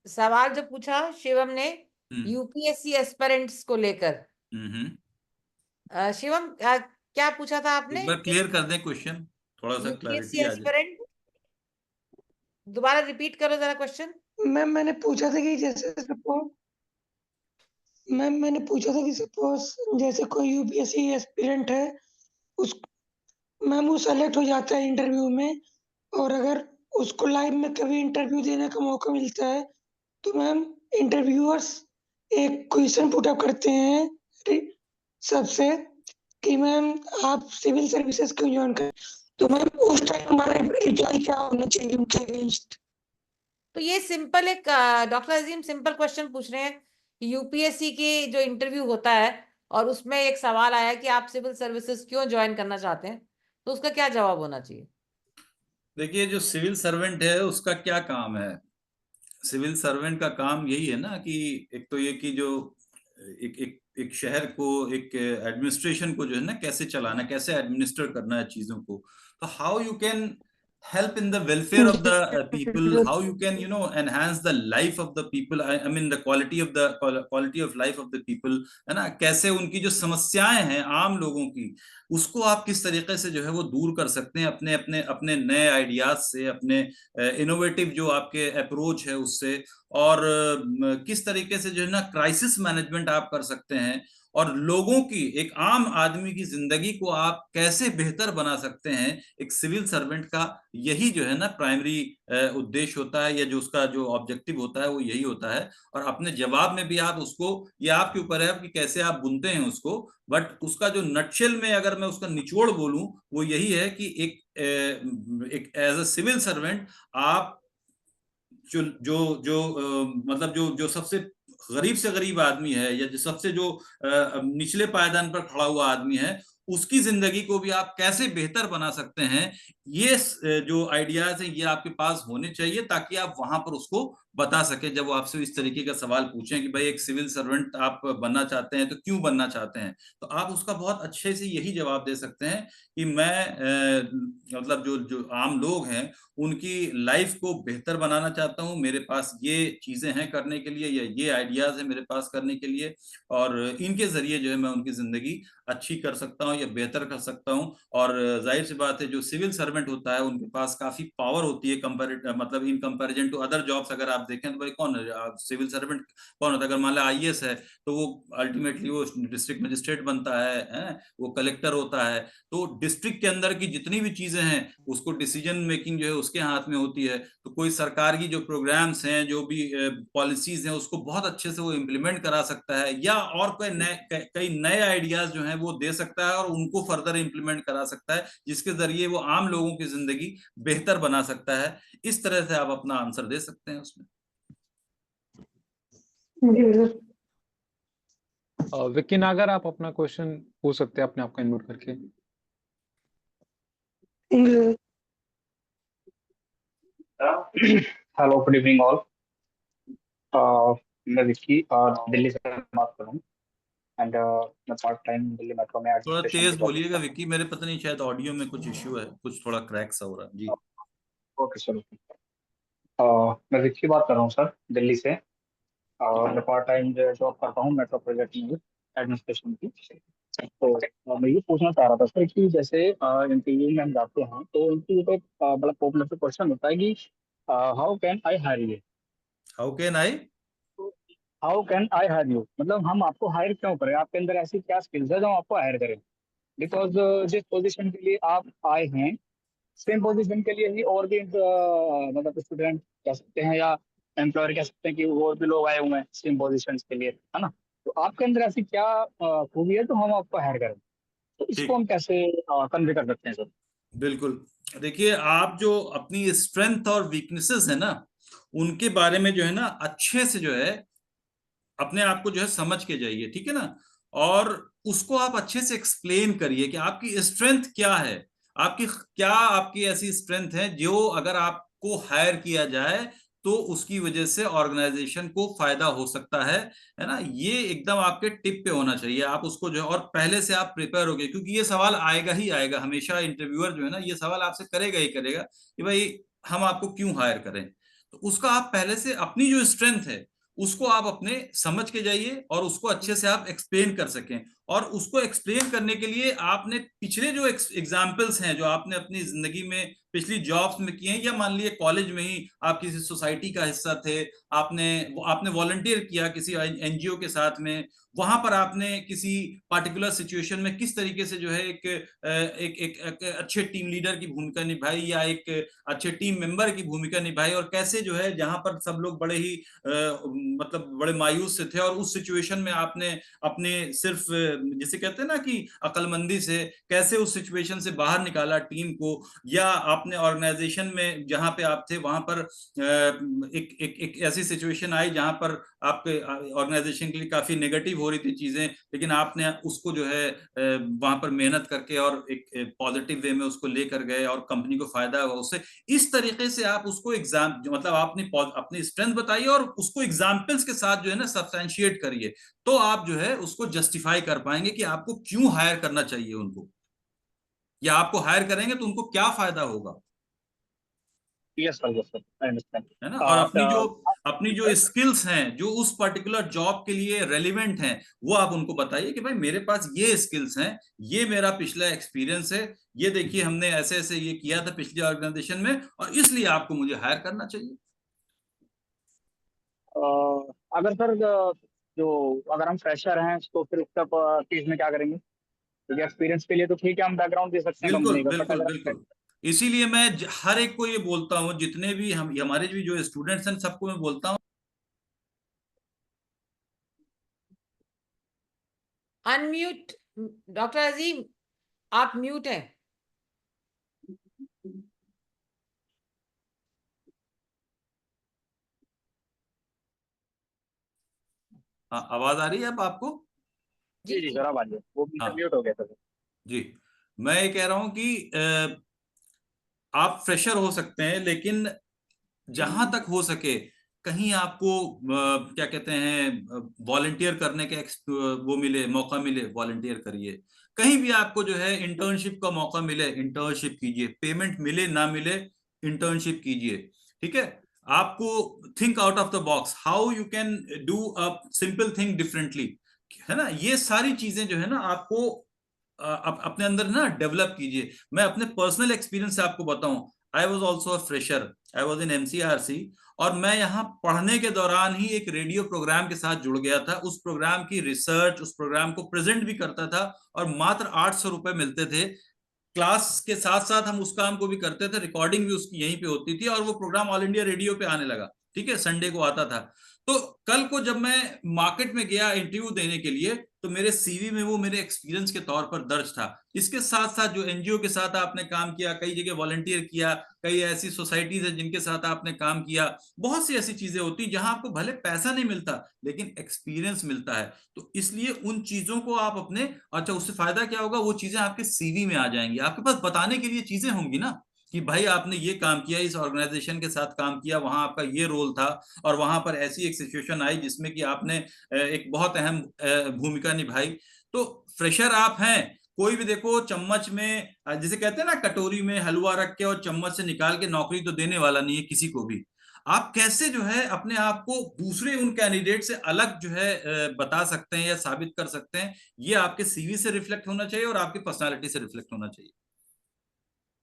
सवाल जो पूछा शिवम ने यूपीएससी एस्पिरेंट्स को लेकर, शिवम क्या पूछा था आपने? एक बार क्लियर कर दें क्वेश्चन, थोड़ा सा यूपीएससी क्लैरिटी आ जाए। एस्पिरेंट, दोबारा रिपीट करो जरा क्वेश्चन। मैम मैंने पूछा था कि जैसे सपोज जैसे कोई यूपीएससी एस्पिरेंट है, उस मैम वो सेलेक्ट हो जाता है इंटरव्यू में, और अगर उसको लाइव में कभी इंटरव्यू देने का मौका मिलता है तो मैम इंटरव्यूअर्स एक क्वेश्चन पुट अप करते हैं सबसे कि मैम आप सिविल सर्विसेज क्यों ज्वाइन करें। तो मैम उस टाइम हमारा रिप्लाई क्या होना चाहिए उनके अगेंस्ट। तो ये सिंपल एक डॉक्टर अजीम सिंपल क्वेश्चन पूछ रहे हैं कि यूपीएससी के जो इंटरव्यू होता है और उसमें एक सवाल आया कि आप सिविल सर्विसेज क्यों ज्वाइन करना चाहते हैं, तो उसका क्या जवाब होना चाहिए? देखिए, जो सिविल सर्वेंट है उसका क्या काम है। सिविल सर्वेंट का काम यही है ना कि एक तो ये कि जो एक शहर को, एक एडमिनिस्ट्रेशन को जो है ना कैसे चलाना, कैसे एडमिनिस्टर करना है चीजों को। तो how you can help in the welfare of the people, how you can enhance the life of the people, I mean the quality of life of the people, है ना। कैसे उनकी जो समस्याएं हैं आम लोगों की, उसको आप किस तरीके से जो है वो दूर कर सकते हैं अपने अपने अपने नए आइडियाज से, अपने इनोवेटिव जो आपके अप्रोच है उससे, और किस तरीके से जो है ना क्राइसिस मैनेजमेंट आप कर सकते हैं, और लोगों की, एक आम आदमी की जिंदगी को आप कैसे बेहतर बना सकते हैं। एक सिविल सर्वेंट का यही जो है ना प्राइमरी उद्देश्य होता है, या जो उसका जो ऑब्जेक्टिव होता है वो यही होता है। और अपने जवाब में भी आप उसको, ये आपके ऊपर है कि कैसे आप बुनते हैं उसको, बट उसका जो नटशेल में अगर मैं उसका निचोड़ बोलूं वो यही है कि एक एज अ सिविल सर्वेंट आप जो जो जो मतलब जो सबसे गरीब से गरीब आदमी है, या जो सबसे जो निचले पायदान पर खड़ा हुआ आदमी है, उसकी जिंदगी को भी आप कैसे बेहतर बना सकते हैं, ये जो आइडियाज हैं ये आपके पास होने चाहिए, ताकि आप वहां पर उसको बता सके। जब वो आपसे इस तरीके का सवाल पूछें कि भाई एक सिविल सर्वेंट आप बनना चाहते हैं तो क्यों बनना चाहते हैं, तो आप उसका बहुत अच्छे से यही जवाब दे सकते हैं कि मैं मतलब जो जो आम लोग हैं उनकी लाइफ को बेहतर बनाना चाहता हूँ, मेरे पास ये चीजें हैं करने के लिए, या ये आइडियाज है मेरे पास करने के लिए, और इनके जरिए जो है मैं उनकी जिंदगी अच्छी कर सकता हूँ या बेहतर कर सकता हूँ। और जाहिर सी बात है, जो सिविल सर्वेंट होता है उनके पास काफी पावर होती है, मतलब in comparison to other jobs. अगर आप देखें तो भाई कौन सिविल सर्वेंट कौन होता है? अगर मान लो आईएएस है तो वो अल्टीमेटली वो डिस्ट्रिक्ट मजिस्ट्रेट बनता है, वो कलेक्टर होता है। तो डिस्ट्रिक्ट के अंदर की जितनी भी चीजें हैं उसको डिसीजन मेकिंग जो है उसके हाथ में होती है। तो कोई सरकार की जो प्रोग्राम्स हैं, जो भी पॉलिसीज हैं, उसको बहुत अच्छे से वो इम्प्लीमेंट करा सकता है, या और कई नए आइडियाज जो हैं वो दे सकता है और उनको फर्दर इम्प्लीमेंट करा सकता है, जिसके जरिए वो आम लोगों की जिंदगी बेहतर बना सकता है। इस तरह से आप अपना आंसर दे सकते हैं उसमें। विक्की नागर, आप अपना क्वेश्चन पूछ सकते हैं अपने आप को अनम्यूट करके। Hello, good evening all. मैं विक्की दिल्ली से बात कर रहा हूँ, एंड मैं पार्ट टाइम दिल्ली मेट्रो में थोड़ा एडमिनिस्ट्रेशन तेज की जॉब बोलिएगा करता विक्की, मेरे पता नहीं शायद ऑडियो में कुछ इश्यू है, कुछ थोड़ा क्रैक सा हो रहा है जी। हूँ। ओके सर, मैं विक्की बात कर रहा हूँ सर, दिल्ली से। मैं पार्ट टाइम जॉब करता हूँ मेट्रो प्रोजेक्ट में एडमिनिस्ट्रेशन की। तो मैं ये पूछना चाह रहा था सर कि जैसे इंटरव्यू में हम जाते हैं तो इंटरव्यू पे मतलब पॉपुलर क्वेश्चन होता है कि how can I hire you. How can I hire you मतलब हम आपको हायर क्यों करें, आपके अंदर ऐसी क्या स्किल्स है जो हम आपको हायर करें। बिकॉज जिस पोजीशन के लिए आप आए हैं, सेम पोजीशन के लिए ही और भी मतलब स्टूडेंट कह सकते हैं या एम्प्लॉयर कह सकते हैं कि और भी लोग आए हुए हैं सेम पोजीशन के लिए, है ना। तो आपके अंदर ऐसी क्या खूबी है तो हम आपको हायर करें, तो इसको हम कैसे कन्वे कर सकते हैं सर। बिल्कुल, देखिए आप जो अपनी स्ट्रेंथ और वीकनेसेस है ना, उनके बारे में जो है ना अच्छे से जो है अपने आप को जो है समझ के जाइए, ठीक है ना। और उसको आप अच्छे से एक्सप्लेन करिए कि आपकी स्ट्रेंथ क्या है, आपकी क्या आपकी ऐसी स्ट्रेंथ है जो अगर आप को हायर किया जाए तो उसकी वजह से ऑर्गेनाइजेशन को फायदा हो सकता है ना। ये एकदम आपके टिप पे होना चाहिए, आप उसको जो है और पहले से आप प्रिपेयर हो गए, क्योंकि ये सवाल आएगा ही आएगा हमेशा। इंटरव्यूअर जो है ना ये सवाल आपसे करेगा ही करेगा कि भाई हम आपको क्यों हायर करें। तो उसका आप पहले से अपनी जो स्ट्रेंथ है उसको आप अपने समझ के जाइए और उसको अच्छे से आप एक्सप्लेन कर सकें। और उसको एक्सप्लेन करने के लिए आपने पिछले जो एग्जाम्पल्स हैं जो आपने अपनी जिंदगी में पिछली जॉब्स में किए हैं, या मान लीजिए कॉलेज में ही आप किसी सोसाइटी का हिस्सा थे, आपने वॉलंटियर किया किसी एनजीओ के साथ में, वहां पर आपने किसी पार्टिकुलर सिचुएशन में किस तरीके से जो है एक अच्छे टीम लीडर की भूमिका निभाई या एक अच्छे टीम मेंबर की भूमिका निभाई, और कैसे जो है जहां पर सब लोग बड़े ही मतलब बड़े मायूस से थे और उस सिचुएशन में आपने अपने सिर्फ जिसे कहते हैं ना कि अकलमंदी से कैसे उस सिचुएशन से बाहर निकाला टीम को। या आपने ऑर्गेनाइजेशन में जहां पे आप थे वहां पर एक ऐसी सिचुएशन आई जहां पर आपके ऑर्गेनाइजेशन के लिए काफी नेगेटिव हो रही थी चीजें, लेकिन आपने उसको जो है वहां पर मेहनत करके और एक पॉजिटिव वे में उसको लेकर गए और कंपनी को फायदा हुआ उससे। इस तरीके से आप उसको एग्जाम मतलब आपने अपनी स्ट्रेंथ बताइए और उसको एग्जाम्पल्स के साथ जो है ना सब्सटेंशिएट करिए, तो आप जो है उसको जस्टिफाई कर पाएंगे कि आपको क्यों हायर करना चाहिए उनको, या आपको हायर करेंगे तो उनको क्या फायदा होगा। Yes sir, yes sir, I understand. है ना। और अपनी जो स्किल्स हैं जो उस पर्टिकुलर जॉब के लिए रेलिवेंट हैं वो आप उनको बताइए कि भाई मेरे पास ये स्किल्स हैं, ये मेरा पिछला एक्सपीरियंस है, ये देखिए हमने ऐसे ऐसे ये किया था पिछली ऑर्गेनाइजेशन में और इसलिए आपको मुझे हायर करना चाहिए। अगर सर जो अगर हम फ्रेशर हैं तो फिर उसका केस में क्या करेंगे? क्योंकि एक्सपीरियंस के लिए तो ठीक है हम बैकग्राउंड दे सकते हैं बिल्कुल कंपनी का, बट बिल्कुल अगर बिल्कुल। इसीलिए मैं हर एक को ये बोलता हूँ, जितने भी हमारे भी जो स्टूडेंट्स हैं सबको मैं बोलता हूँ अनम्यूट डॉक्टर अजीम, आप म्यूट हैं। आवाज आ रही है अब आपको? जी जी सर, अब आ जाइए, वो बीच में हाँ म्यूट हो गया था। जी, मैं ये कह रहा हूँ कि आप फ्रेशर हो सकते हैं, लेकिन जहां तक हो सके कहीं आपको क्या कहते हैं वॉलंटियर करने के वो मिले, मौका मिले, वॉलंटियर करिए। कहीं भी आपको जो है इंटर्नशिप का मौका मिले, इंटर्नशिप कीजिए, पेमेंट मिले ना मिले इंटर्नशिप कीजिए। ठीक है, आपको think out of the box, how you can do a simple thing differently, है ना। ये सारी चीजें जो है ना आपको अपने अंदर ना डेवलप कीजिए। मैं अपने पर्सनल एक्सपीरियंस से आपको बताऊं, I was also a fresher, I was in MCRC, और मैं यहाँ पढ़ने के दौरान ही एक रेडियो प्रोग्राम के साथ जुड़ गया था। उस प्रोग्राम की रिसर्च, उस प्रोग्राम को प्रेजेंट भी करता था और मात्र 800 रुपए मिलते थे। क्लास के साथ साथ हम उस काम को भी करते थे, रिकॉर्डिंग भी उसकी यहीं पे होती थी और वो प्रोग्राम ऑल इंडिया रेडियो पे आने लगा। ठीक है, संडे को आता था। तो कल को जब मैं मार्केट में गया इंटरव्यू देने के लिए तो मेरे सीवी में वो मेरे एक्सपीरियंस के तौर पर दर्ज था। इसके साथ साथ जो एनजीओ के साथ आपने काम किया, कई जगह वॉलंटियर किया, कई ऐसी सोसाइटीज है जिनके साथ आपने काम किया, बहुत सी ऐसी चीजें होती जहां आपको भले पैसा नहीं मिलता लेकिन एक्सपीरियंस मिलता है। तो इसलिए उन चीजों को आप अपने, अच्छा उससे फायदा क्या होगा, वो चीजें आपके सीवी में आ जाएंगी, आपके पास बताने के लिए चीजें होंगी ना कि भाई आपने ये काम किया, इस ऑर्गेनाइजेशन के साथ काम किया, वहां आपका ये रोल था और वहां पर ऐसी एक सिचुएशन आई जिसमें कि आपने एक बहुत अहम भूमिका निभाई। तो फ्रेशर आप हैं, कोई भी देखो चम्मच में जिसे कहते हैं ना कटोरी में हलवा रख के और चम्मच से निकाल के नौकरी तो देने वाला नहीं है किसी को भी। आप कैसे जो है अपने आप को दूसरे उन कैंडिडेट से अलग जो है बता सकते हैं या साबित कर सकते हैं, ये आपके सीवी से रिफ्लेक्ट होना चाहिए और आपकी पर्सनालिटी से रिफ्लेक्ट होना चाहिए।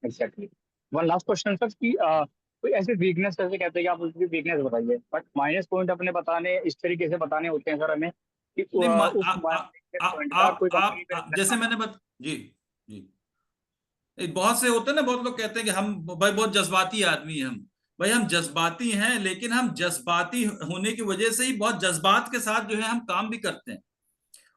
Exactly. One last question sir कि कोई ऐसी वीकनेस, जैसे कहते हैं कि आप उसकी वीकनेस बताइए, बट माइनस पॉइंट अपने बताने इस तरीके से बताने होते हैं सर हमें कि नहीं उस माइनस पॉइंट का कोई कंपनी पे जैसे मैंने जी जी, बहुत से होते हैं ना, बहुत लोग कहते हैं कि हम भाई बहुत जज्बाती आदमी हैं हम। भाई हम जज्बाती हैं, लेकिन हम जज्बाती होने की वजह से ही बहुत जज्बात के साथ जो है हम काम भी करते हैं।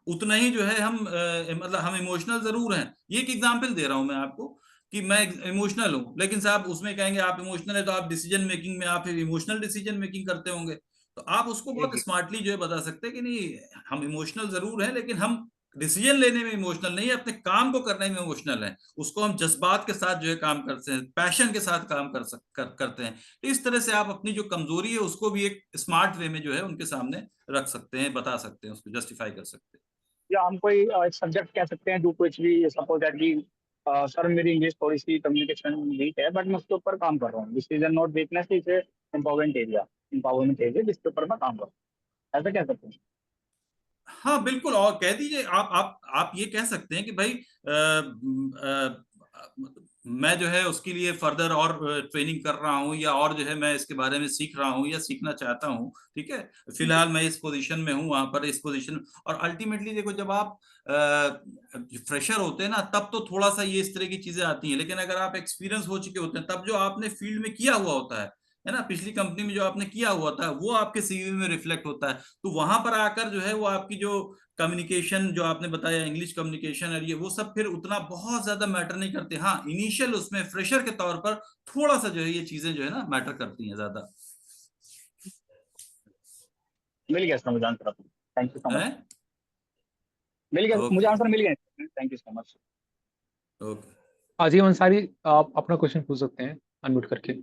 उतना ही जो है हम मतलब हम इमोशनल जरूर हैं। ये एक एग्जांपल दे रहा हूं मैं आपको कि मैं इमोशनल हूं, लेकिन साहब उसमें कहेंगे आप इमोशनल है तो आप डिसीजन मेकिंग में आप इमोशनल डिसीजन मेकिंग करते होंगे। तो आप उसको बहुत स्मार्टली जो है बता सकते हैं कि नहीं, हम इमोशनल जरूर हैं लेकिन हम डिसीजन लेने में इमोशनल नहीं है, अपने काम को करने में इमोशनल है। उसको हम जज्बात के साथ जो है काम करते हैं, पैशन के साथ काम करते हैं। तो इस तरह से आप अपनी जो कमजोरी है उसको भी एक स्मार्ट वे में जो है उनके सामने रख सकते हैं, बता सकते हैं, उसको जस्टिफाई कर सकते हैं। या हम कोई सब्जेक्ट कह सकते हैं जो कुछ भी, सपोज दैट कि सर मेरी इंग्लिश थोड़ी सी कम्युनिकेशन वीक है, बट मैं उसके ऊपर काम कर रहा हूँ, this is not weakness, is empowerment area जिसके ऊपर मैं काम कर रहा हूँ, ऐसा कह सकते हैं। हाँ बिल्कुल, और कह दीजिए आप ये कह सकते हैं कि भाई मैं जो है उसके लिए फर्दर और ट्रेनिंग कर रहा हूँ, या और जो है मैं इसके बारे में सीख रहा हूँ या सीखना चाहता हूँ, ठीक है, फिलहाल मैं इस पोजीशन में हूँ, वहां पर इस पोजीशन। और अल्टीमेटली देखो, जब आप फ्रेशर होते हैं ना, तब तो थोड़ा सा ये इस तरह की चीजें आती हैं, लेकिन अगर आप एक्सपीरियंस हो चुके होते हैं, तब जो आपने फील्ड में किया हुआ होता है ना, पिछली कंपनी में जो आपने किया हुआ था, वो आपके सीवी में रिफ्लेक्ट होता है। तो वहां पर आकर जो है वो आपकी जो कम्युनिकेशन जो आपने बताया, इंग्लिश कम्युनिकेशन, और ये वो सब फिर उतना बहुत ज्यादा मैटर नहीं करते। हाँ, इनिशियल उसमें फ्रेशर के तौर पर थोड़ा सा जो है ये चीजें जो है ना मैटर करती हैं ज्यादा। मिल गया इसका मुझे answer, thank you so much. है? मिल गया ओके, मुझे आंसर, मिल गया, thank you so much. Okay. Azeem Ansari, आप अपना क्वेश्चन पूछ सकते हैं अनम्यूट करके।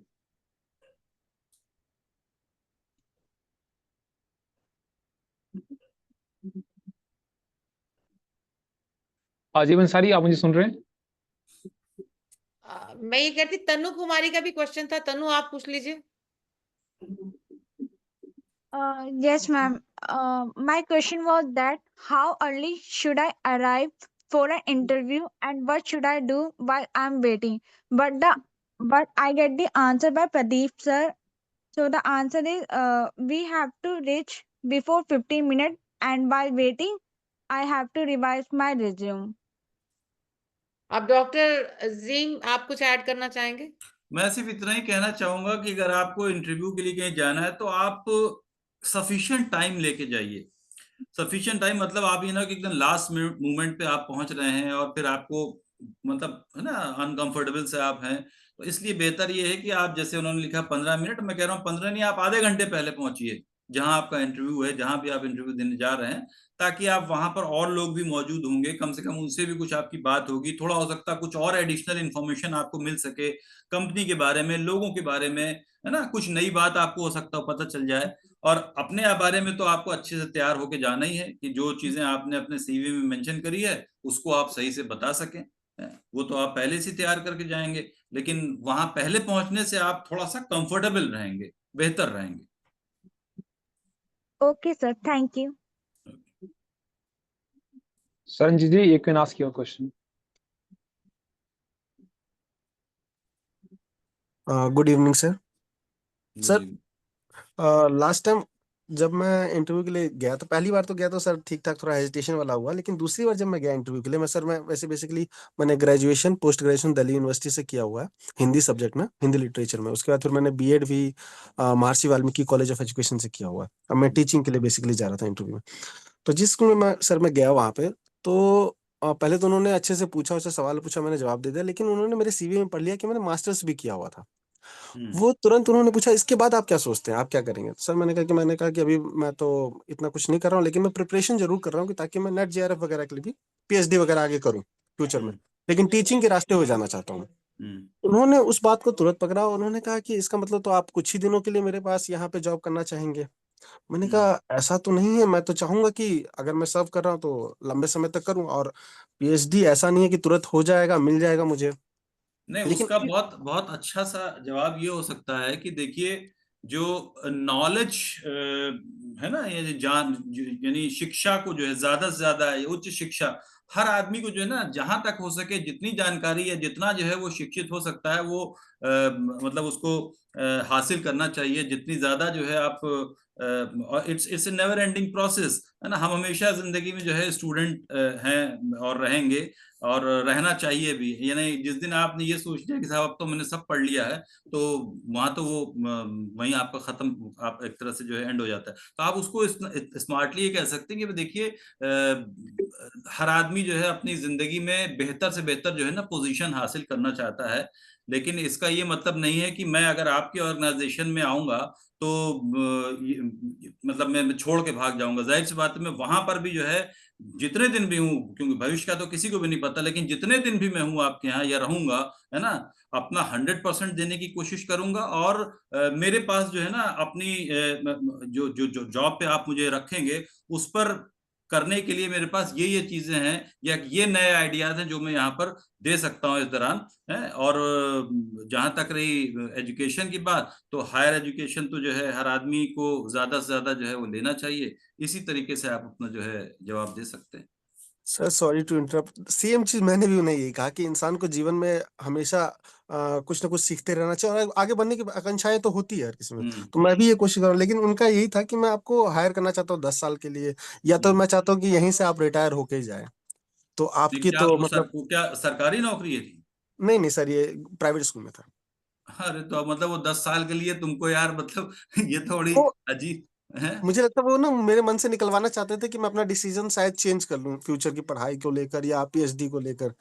अजीम अंसारी, आप मुझे सुन रहे हैं? मैं ये कहती, तनु कुमारी का भी क्वेश्चन था, तनु आप पूछ लीजिए। Yes, ma'am. My question was that how early should I arrive for an interview and what should I do while I'm waiting? But I get the answer by Pradeep sir. So the answer is we have to reach before 15 minutes and while waiting I have to revise my resume. अब doctor अजीम, आप कुछ add करना चाहेंगे? मैं सिर्फ इतना ही कहना चाहूंगा कि अगर आपको इंटरव्यू के लिए कहीं जाना है तो आप सफिशिएंट टाइम लेके जाइए। सफिशिएंट टाइम मतलब आप ये ना कि एकदम लास्ट मोमेंट पे आप पहुंच रहे हैं और फिर आपको मतलब है ना अनकंफर्टेबल से आप हैं, तो इसलिए बेहतर ये है कि आप, जैसे उन्होंने लिखा 15 मिनट, मैं कह रहा हूँ 15 नहीं, आप आधे घंटे पहले पहुंचिए जहां आपका इंटरव्यू है, जहां भी आप इंटरव्यू देने जा रहे हैं, ताकि आप वहां पर और लोग भी मौजूद होंगे, कम से कम उनसे भी कुछ आपकी बात होगी, थोड़ा हो सकता है कुछ और एडिशनल इन्फॉर्मेशन आपको मिल सके कंपनी के बारे में, लोगों के बारे में, है ना, कुछ नई बात आपको हो सकता है पता चल जाए। और अपने बारे में तो आपको अच्छे से तैयार होके जाना ही है कि जो चीजें आपने अपने सीवी में मेंशन करी है उसको आप सही से बता सकें। वो तो आप पहले से तैयार करके जाएंगे, लेकिन वहां पहले पहुंचने से आप थोड़ा सा कंफर्टेबल रहेंगे, बेहतर रहेंगे। Okay, sir. Thank you. Saranjit ji, you can ask your question. Good evening sir. Sir last time जब मैं इंटरव्यू के लिए गया तो पहली बार तो गया तो सर ठीक ठाक थोड़ा हेजिटेशन वाला हुआ, लेकिन दूसरी बार जब मैं गया इंटरव्यू के लिए, मैं वैसे बेसिकली मैंने graduation post graduation Delhi university से किया हुआ है हिंदी सब्जेक्ट में, हिंदी लिटरेचर में। उसके बाद फिर मैंने बीएड भी महर्षि वाल्मीकि कॉलेज ऑफ एजुकेशन से किया हुआ है। अब मैं टीचिंग के लिए बेसिकली जा रहा था इंटरव्यू में। तो जिस स्कूल में मैं गया वहाँ पे, तो पहले तो उन्होंने अच्छे से पूछा, उससे सवाल पूछा, मैंने जवाब दे दिया, लेकिन उन्होंने मेरे सीवी में पढ़ लिया कि मैंने मास्टर्स भी किया हुआ था। वो तुरंत उन्होंने पूछा इसके बाद आप क्या सोचते हैं, आप क्या करेंगे? सर मैंने कहा कि अभी मैं तो इतना कुछ नहीं कर रहा हूँ, लेकिन मैं प्रिपरेशन जरूर कर रहा हूँ कि ताकि मैं नेट जेआरएफ वगैरह के लिए भी पीएचडी वगैरह आगे करूँ फ्यूचर में, लेकिन टीचिंग के रास्ते हो जाना चाहता हूँ। उन्होंने उस बात को तुरंत पकड़ा, उन्होंने कहा कि इसका मतलब तो आप कुछ ही दिनों के लिए मेरे पास यहाँ पे जॉब करना चाहेंगे। मैंने कहा ऐसा तो नहीं है, मैं तो चाहूंगा कि अगर मैं सर्व कर रहा हूँ तो लंबे समय तक करूँ, और पीएचडी ऐसा नहीं है कि तुरंत हो जाएगा, मिल जाएगा मुझे। नहीं, लेकिन उसका बहुत बहुत अच्छा सा जवाब ये हो सकता है कि देखिए, जो नॉलेज है ना, ये यानी शिक्षा को जो है ज्यादा से ज्यादा है, उच्च शिक्षा, हर आदमी को जो है ना जहां तक हो सके जितनी जानकारी है, जितना जो है वो शिक्षित हो सकता है, वो मतलब उसको हासिल करना चाहिए। जितनी ज्यादा जो है आप, it's a never ending process, है ना। हम हमेशा जिंदगी में जो है स्टूडेंट हैं और रहेंगे, और रहना चाहिए भी। यानी जिस दिन आपने ये सोच लिया कि साहब अब तो मैंने सब पढ़ लिया है, तो वहां तो वो वहीं आपका खत्म, आप एक तरह से जो है एंड हो जाता है। तो आप उसको स्मार्टली ये कह सकते हैं कि देखिए, हर आदमी जो है अपनी जिंदगी में बेहतर से बेहतर जो है ना पोजीशन हासिल करना चाहता है, लेकिन इसका ये मतलब नहीं है कि मैं अगर आपके ऑर्गेनाइजेशन में आऊंगा तो मतलब मैं छोड़ के भाग जाऊंगा। जाहिर सी बात है, मैं वहां पर भी जो है जितने दिन भी हूँ, क्योंकि भविष्य का तो किसी को भी नहीं पता, लेकिन जितने दिन भी मैं हूँ आपके यहाँ या रहूंगा, है ना, अपना 100% देने की कोशिश करूंगा। और मेरे पास जो है ना अपनी जो जो जो जॉब पे आप मुझे रखेंगे उस पर करने के लिए मेरे पास ये चीजें हैं या ये नए आइडियाज हैं जो मैं यहाँ पर दे सकता हूँ इस दौरान, है। और जहां तक रही एजुकेशन की बात, तो हायर एजुकेशन तो जो है हर आदमी को ज्यादा से ज्यादा जो है वो लेना चाहिए। इसी तरीके से आप अपना जो है जवाब दे सकते हैं। Sir sorry to interrupt, same चीज मैंने भी उन्हें यही कहा कि इंसान को जीवन में हमेशा कुछ ना कुछ सीखते रहना चाहिए और आगे बढ़ने की आकांक्षाएं तो होती है हर किसी में। तो मैं भी ये कोशिश कर रहा हूँ, लेकिन उनका यही था कि मैं आपको हायर करना चाहता हूँ 10 साल के लिए, या तो मैं चाहता हूँ कि यहीं से आप रिटायर होके ही जाए। तो आपकी क्या तो वो मतलब वो क्या सरकारी नौकरी है थी? नहीं नहीं सर, ये प्राइवेट स्कूल में था। अरे तो मतलब वो 10 साल के लिए तुमको यार, मतलब ये थोड़ी वो अजीब है। मुझे लगता है वो ना मेरे मन से निकलवाना चाहते थे कि मैं अपना डिसीजन शायद चेंज कर लूं फ्यूचर की पढ़ाई को लेकर या पीएचडी को लेकर,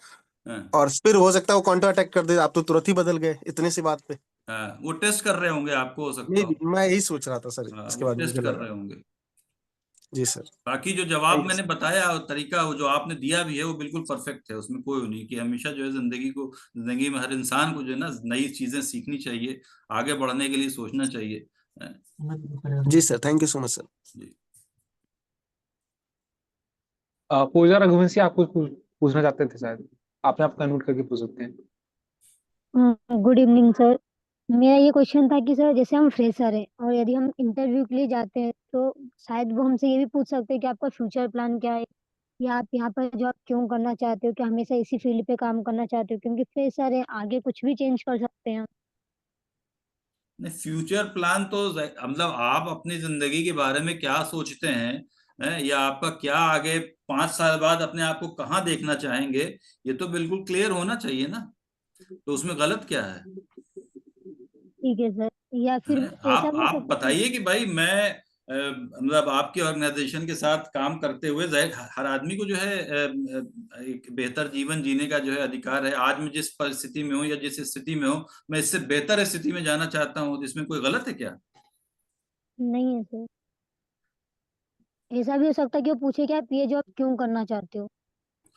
हाँ, और फिर हो सकता है वो काउंटर अटैक कर दे, आप तो तुरंत ही बदल गए इतने सी बात पे। हाँ, वो टेस्ट कर रहे होंगे आपको, हो सकता ये हो। मैं यही सोच रहा था सर, हाँ, इसके वो बाद टेस्ट मुझे कर लगा। रहे होंगे। जी सर। बाकी जो जवाब थैंक यू मैंने सर। बताया और तरीका वो जो आपने दिया भी है वो बिल्कुल परफेक्ट है, उसमें कोई वो नहीं कि हमेशा जो है जिंदगी में हर इंसान को जो है ना नई चीजें सीखनी चाहिए, आगे बढ़ने के लिए सोचना चाहिए, है। जी sir, thank you so much sir. जी। पूजा रघुवंशी, आप कुछ पूछना चाहते थे शायद, आपने आप अनम्यूट करके पूछ सकते हैं। Good evening sir. मेरा ये क्वेश्चन था कि सर जैसे हम फ्रेशर हैं और यदि हम इंटरव्यू के लिए जाते हैं तो शायद वो हमसे ये भी पूछ सकते हैं कि आपका फ्यूचर प्लान क्या है, या आप यहाँ पर जॉब क्यों करना चाहते हो, क्या हमेशा इसी फील्ड पे काम करना चाहते हो, क्योंकि फ्रेशर है, आगे कुछ भी चेंज कर सकते हैं हम। नहीं, फ्यूचर प्लान तो मतलब आप अपनी जिंदगी के बारे में क्या सोचते हैं, या आपका क्या आगे 5 साल बाद अपने आप को कहाँ देखना चाहेंगे, ये तो बिल्कुल क्लियर होना चाहिए ना। तो उसमें गलत क्या है? ठीक है सर, या फिर हैं? ऐसा भी हो आप सकता है। बताइए कि भाई मैं मतलब आपकी ऑर्गेनाइजेशन के साथ काम करते हुए जाहिर हर आदमी को जो है एक बेहतर जीवन जीने का जो है अधिकार है। आज मैं जिस परिस्थिति में हूँ या जिस स्थिति में हूँ, मैं इससे बेहतर स्थिति में जाना चाहता हूँ, इसमें कोई गलत है क्या? नहीं है सर, ऐसा भी हो सकता है कि वो पूछे कि आप ये जॉब क्यों करना चाहते हो।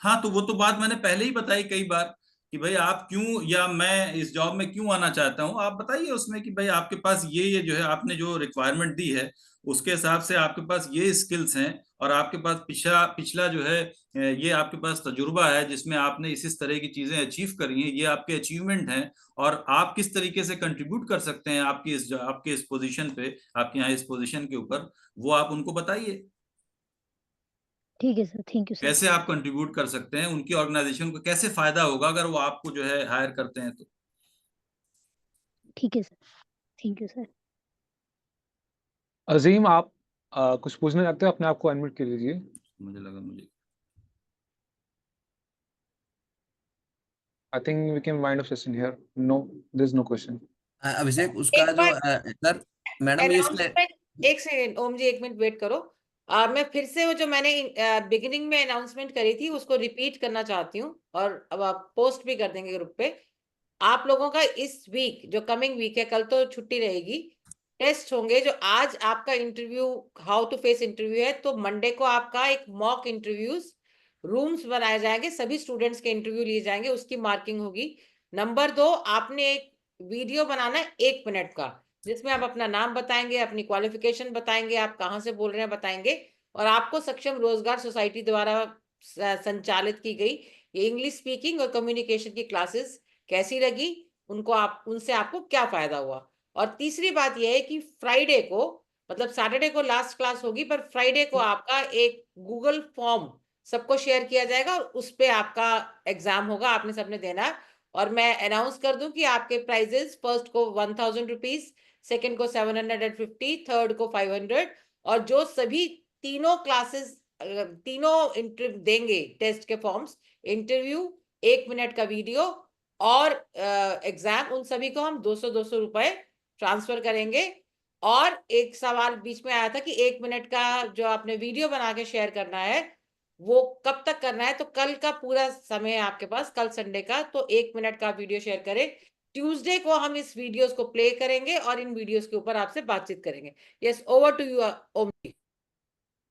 हाँ, तो वो तो बात मैंने पहले ही बताई कई बार कि भाई आप क्यों, या मैं इस जॉब में क्यों आना चाहता हूँ। आप बताइए उसमें कि भाई आपके पास ये जो है आपने जो रिक्वायरमेंट दी है उसके हिसाब से आपके पास ये स्किल्स हैं, और आपके पास पिछला पिछला जो है ये आपके पास तजुर्बा है जिसमें आपने इस तरह की चीजें अचीव करी हैं, ये आपके अचीवमेंट हैं। और आप किस तरीके से कंट्रीब्यूट कर सकते हैं आपके इस पोजीशन पे, आपके यहाँ इस पोजीशन के ऊपर, वो आप उनको बताइए। ठीक है सर, थैंक यू सर। कैसे आप कंट्रीब्यूट कर सकते हैं, उनकी ऑर्गेनाइजेशन को कैसे फायदा होगा अगर वो आपको जो है हायर करते हैं तो। ठीक है सर, थैंक यू सर। अजीम, आप कुछ पूछना चाहते हो, अपने आप को अनम्यूट कर लीजिए। मुझे I think we can wind up session here. No, there's no question. अभिषेक उसका एक जो बार सर मैडम ये इसमें अनाउंसमेंट, एक सेकंड ओम जी, एक मिनट वेट करो। मैं फिर से वो जो मैंने बिगिनिंग में अनाउंसमेंट करी थी उसको रिपीट करना चाहती हूँ, और अब आप पोस्ट भी कर देंगे ग्रुप पे। आप लोगों का इस वीक जो कमिंग वीक है, कल तो छुट्टी रहेगी, टेस्ट होंगे। जो आज आपका interview how to face interview है, तो मंडे को आपका एक मॉक इंटरव्यूज रूम्स बनाए जाएंगे, सभी स्टूडेंट्स के इंटरव्यू लिए जाएंगे, उसकी मार्किंग होगी। नंबर 2, आपने एक वीडियो बनाना है 1 मिनट का, जिसमें आप अपना नाम बताएंगे, अपनी क्वालिफिकेशन बताएंगे, आप कहाँ से बोल रहे हैं बताएंगे, और आपको सक्षम रोजगार सोसाइटी द्वारा संचालित की गई ये इंग्लिश स्पीकिंग और कम्युनिकेशन की क्लासेस कैसी लगी, उनसे आपको क्या फायदा हुआ। और तीसरी बात यह है कि फ्राइडे को, मतलब सैटरडे को लास्ट क्लास होगी, पर फ्राइडे को आपका एक गूगल फॉर्म सबको शेयर किया जाएगा और उस पे आपका एग्जाम होगा, आपने सबने देना है। और मैं अनाउंस कर दूं कि आपके प्राइजेस, फर्स्ट को 1000 रुपीज, सेकेंड को 750, थर्ड को 500, और जो सभी तीनों क्लासेस तीनों इंटरव्यू देंगे, टेस्ट के फॉर्म्स, इंटरव्यू, 1 मिनट का वीडियो और एग्जाम, उन सभी को हम 200 रुपए ट्रांसफर करेंगे। और एक सवाल बीच में आया था कि 1 मिनट का जो आपने वीडियो बना के शेयर करना है वो कब तक करना है, तो कल का पूरा समय है आपके पास, कल संडे का, तो 1 मिनट का वीडियो शेयर करें। ट्यूसडे को हम इस वीडियोस को प्ले करेंगे और इन वीडियोस के ऊपर आपसे बातचीत करेंगे। Yes, over to you Om ji.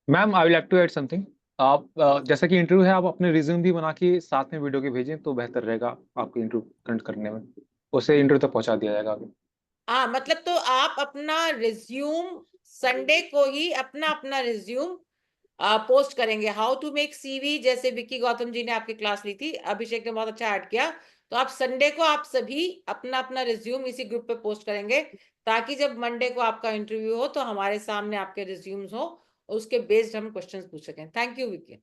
Ma'am, I would like to add something. आप जैसा कि इंटरव्यू है, आप अपने रिज्यूम भी बना के साथ में वीडियो के भेजें तो बेहतर रहेगा आपको इंटरव्यू कंडक्ट करने में, उसे इंटरव्यू तक पहुंचा दिया जाएगा आगे। हाँ, मतलब तो आप अपना रिज्यूम संडे को ही अपना अपना रिज्यूम पोस्ट करेंगे। हाउ टू मेक सीवी, जैसे विक्की गौतम जी ने आपकी क्लास ली थी, अभिषेक ने बहुत अच्छा ऐड किया, तो आप संडे को आप सभी अपना अपना रिज्यूम इसी ग्रुप पे पोस्ट करेंगे, ताकि जब मंडे को आपका इंटरव्यू हो तो हमारे सामने आपके रिज्यूम्स हो, उसके बेस्ड हम क्वेश्चंस पूछ सकें। Thank you Vicky.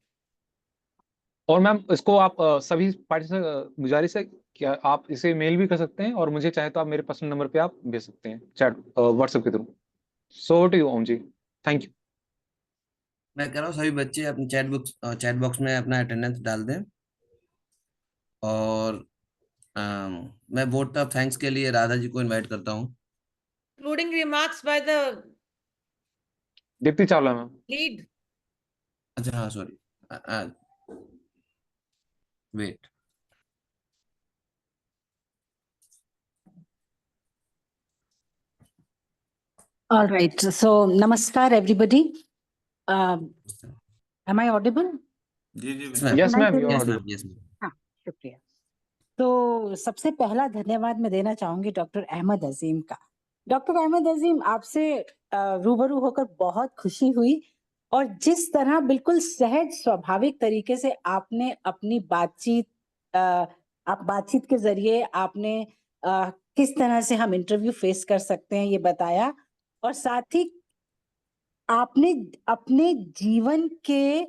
और मैम इसको आप सभी पार्टी से गुजारिश है कि आप इसे मेल भी कर सकते हैं, और मुझे चाहे तो आप मेरे पर्सनल नंबर पे आप भेज सकते हैं चैट व्हाट्सएप के through. So to you Om ji, thank you. मैं कह रहा हूँ सभी बच्चे अपने चैट बॉक्स में अपना अटेंडेंस डाल दें। और मैं वोट ऑफ थैंक्स के लिए राधा जी को इनवाइट करता हूँ। Including remarks by the Deepti Chawla ma'am. Lead. अच्छा हाँ sorry, wait. All right. So, namaskar, everybody. Am I audible? जी जी yes ma'am, you yes are ma'am, yes ma'am. हाँ, शुक्रिया। तो सबसे पहला धन्यवाद मैं देना चाहूंगी डॉक्टर अहमद अजीम का। डॉक्टर अहमद अजीम, आपसे रूबरू होकर बहुत खुशी हुई, और जिस तरह बिल्कुल सहज स्वाभाविक तरीके से आपने अपनी बातचीत के जरिए आपने किस तरह से हम इंटरव्यू फेस कर सकते हैं ये बताया, और साथ ही आपने अपने जीवन के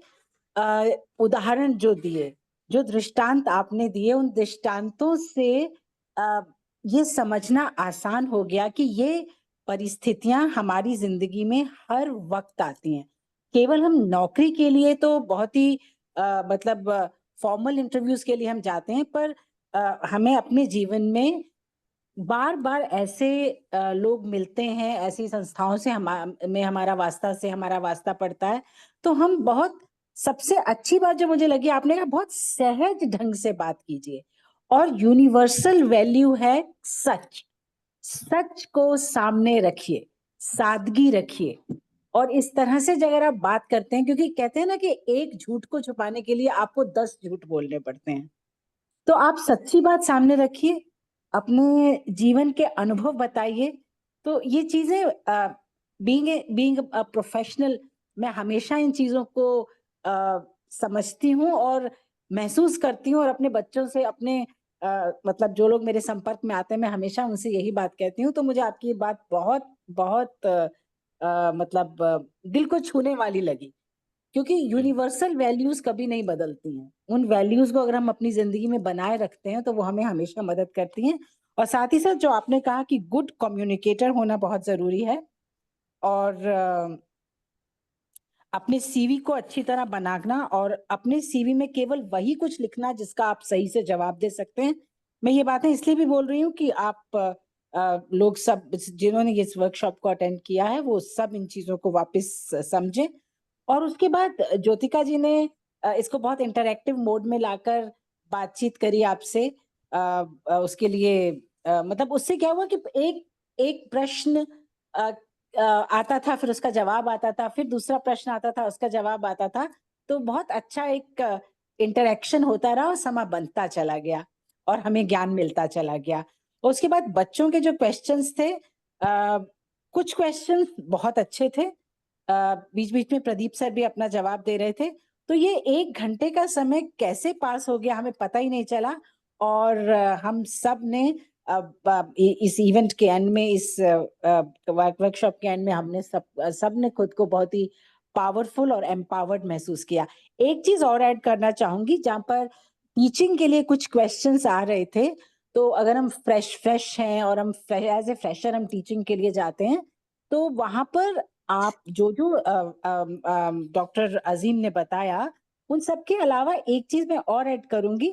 उदाहरण जो दिए, जो दृष्टांत आपने दिए, उन दृष्टांतों से ये समझना आसान हो गया कि ये परिस्थितियां हमारी जिंदगी में हर वक्त आती हैं। केवल हम नौकरी के लिए तो बहुत ही मतलब फॉर्मल इंटरव्यूज के लिए हम जाते हैं, पर हमें अपने जीवन में बार बार ऐसे लोग मिलते हैं, ऐसी संस्थाओं से हमारा वास्ता पड़ता है, तो हम बहुत, सबसे अच्छी बात जो मुझे लगी आपने कहा, बहुत सहज ढंग से बात कीजिए, और यूनिवर्सल वैल्यू है सच को सामने रखिए, सादगी रखिए, और इस तरह से अगर आप बात करते हैं, क्योंकि कहते हैं ना कि एक झूठ को छुपाने के लिए आपको 10 झूठ बोलने पड़ते हैं, तो आप सच्ची बात सामने रखिए, अपने जीवन के अनुभव बताइए। तो ये चीजें बीइंग अ प्रोफेशनल, मैं हमेशा इन चीजों को समझती हूँ और महसूस करती हूँ, और अपने बच्चों से, अपने मतलब जो लोग मेरे संपर्क में आते हैं, मैं हमेशा उनसे यही बात कहती हूँ। तो मुझे आपकी ये बात बहुत बहुत मतलब दिल को छूने वाली लगी, क्योंकि यूनिवर्सल वैल्यूज कभी नहीं बदलती हैं। उन वैल्यूज को अगर हम अपनी जिंदगी में बनाए रखते हैं तो वो हमें हमेशा मदद करती हैं। और साथ ही साथ जो आपने कहा कि गुड कम्युनिकेटर होना बहुत जरूरी है, और अपने सीवी को अच्छी तरह बनाना, और अपने सीवी में केवल वही कुछ लिखना जिसका आप सही से जवाब दे सकते हैं। मैं ये बातें इसलिए भी बोल रही हूँ कि आप लोग सब जिन्होंने इस वर्कशॉप को अटेंड किया है वो सब इन चीजों को वापस समझें। और उसके बाद ज्योतिका जी ने इसको बहुत इंटरैक्टिव मोड में लाकर बातचीत करी आपसे। उसके लिए मतलब उससे क्या हुआ कि एक प्रश्न आता था, फिर उसका जवाब आता था, फिर दूसरा प्रश्न आता था, उसका जवाब आता था, तो बहुत अच्छा एक इंटरेक्शन होता रहा और समय बनता चला गया और हमें ज्ञान मिलता चला गया। उसके बाद बच्चों के जो क्वेश्चंस थे, कुछ क्वेश्चंस बहुत अच्छे थे, बीच बीच में प्रदीप सर भी अपना जवाब दे रहे थे, तो ये 1 घंटे का समय कैसे पास हो गया हमें पता ही नहीं चला। और हम सब ने इस इवेंट के एंड में, इस वर्कशॉप के एंड में, हमने सब ने खुद को बहुत ही पावरफुल और एम्पावर्ड महसूस किया। एक चीज और ऐड करना चाहूंगी, जहां पर टीचिंग के लिए कुछ क्वेश्चंस आ रहे थे, तो अगर हम फ्रेश हैं और हम एज ए फ्रेशर हम टीचिंग के लिए जाते हैं, तो वहां पर आप जो डॉक्टर अजीम ने बताया, उन सब के अलावा एक चीज मैं और ऐड करूंगी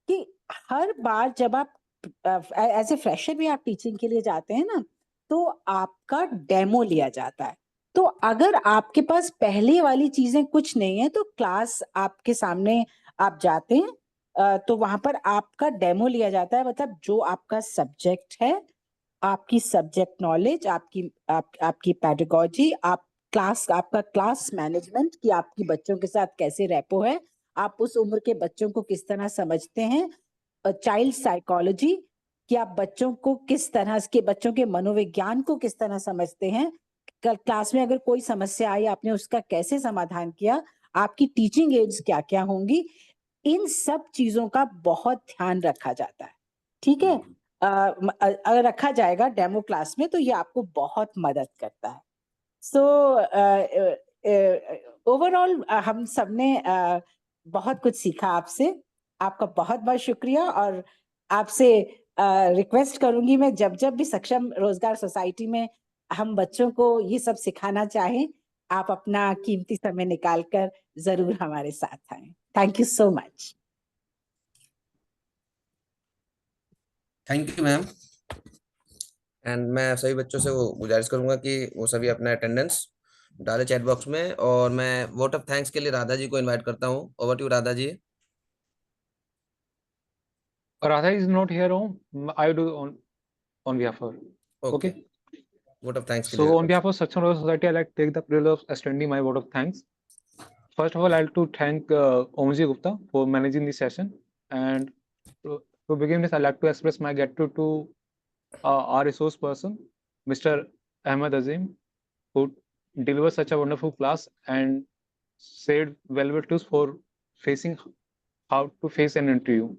कि हर बार जब आप एज ए फ्रेशर भी आप टीचिंग के लिए जाते हैं ना, तो आपका डेमो लिया जाता है। तो अगर आपके पास पहले वाली चीजें कुछ नहीं है, तो क्लास आपके सामने आप जाते हैं, तो वहां पर आपका डेमो लिया जाता है, मतलब जो आपका सब्जेक्ट है, आपकी सब्जेक्ट नॉलेज, आपकी पेडागोजी, आप क्लास, आपका क्लास मैनेजमेंट, कि आपकी बच्चों के साथ कैसे रेपो है, आप उस उम्र के बच्चों को किस तरह समझते हैं, चाइल्ड साइकोलॉजी, कि आप बच्चों को किस तरह के, बच्चों के मनोविज्ञान को किस तरह समझते हैं, क्लास में अगर कोई समस्या आई आपने उसका कैसे समाधान किया, आपकी टीचिंग एड्स क्या क्या होंगी, इन सब चीजों का बहुत ध्यान रखा जाता है। ठीक है, अगर रखा जाएगा डेमो क्लास में तो ये आपको बहुत मदद करता है। सो ओवरऑल हम सबने बहुत कुछ सीखा आपसे, आपका बहुत बहुत शुक्रिया। और आपसे रिक्वेस्ट करूंगी मैं, जब जब भी सक्षम रोजगार सोसाइटी में हम बच्चों को ये सब सिखाना चाहें, आप अपना कीमती समय निकालकर जरूर हमारे साथ आएं। Thank you so much. Thank you ma'am. And मैं सभी बच्चों से वो गुजारिश करूंगा कि वो सभी अपना अटेंडेंस डाले चैट बॉक्स में। और मैं वोट ऑफ थैंक्स के लिए राधा जी को इनवाइट करता हूँ। Over to Radha ji. Radha is not here. I do on behalf of her. Okay, Okay. Vote of thanks के So लिए। on behalf of Saksham Royal Society, I'd like to take the privilege of extending my vote of thanks. First of all, I'd like to thank Omji Gupta for managing this session. And to begin with, I'd like to express my gratitude to our resource person, Mr. Ahmed Azim, who delivered such a wonderful class and shared valuable tools for facing how to face an interview.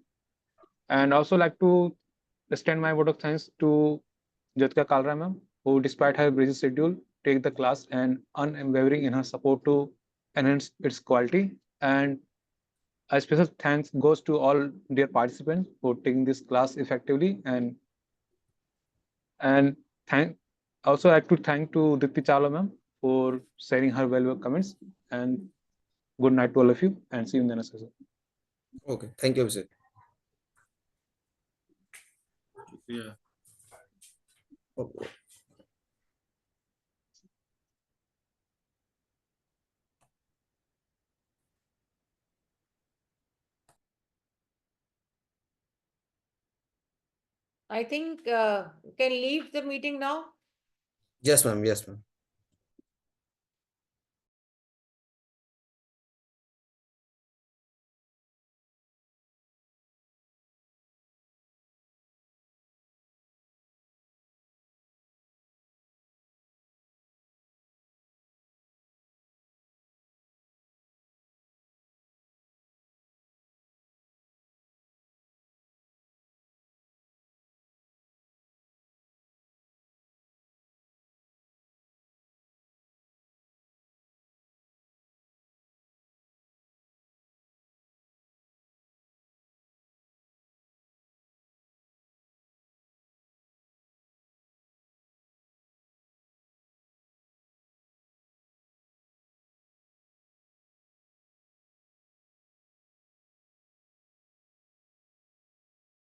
And also like to extend my vote of thanks to Jyotika Kalra ma'am, who despite her busy schedule, take the class and unwavering in her support to enhance its quality. And a special thanks goes to all dear participants for taking this class effectively. And thank also like to thank to Dipti Chawla ma'am for sharing her valuable comments. And good night to all of you, and see you in the next session. Okay, thank you Abhishek. शुक्रिया। Okay. I think you can leave the meeting now. Yes ma'am, yes ma'am.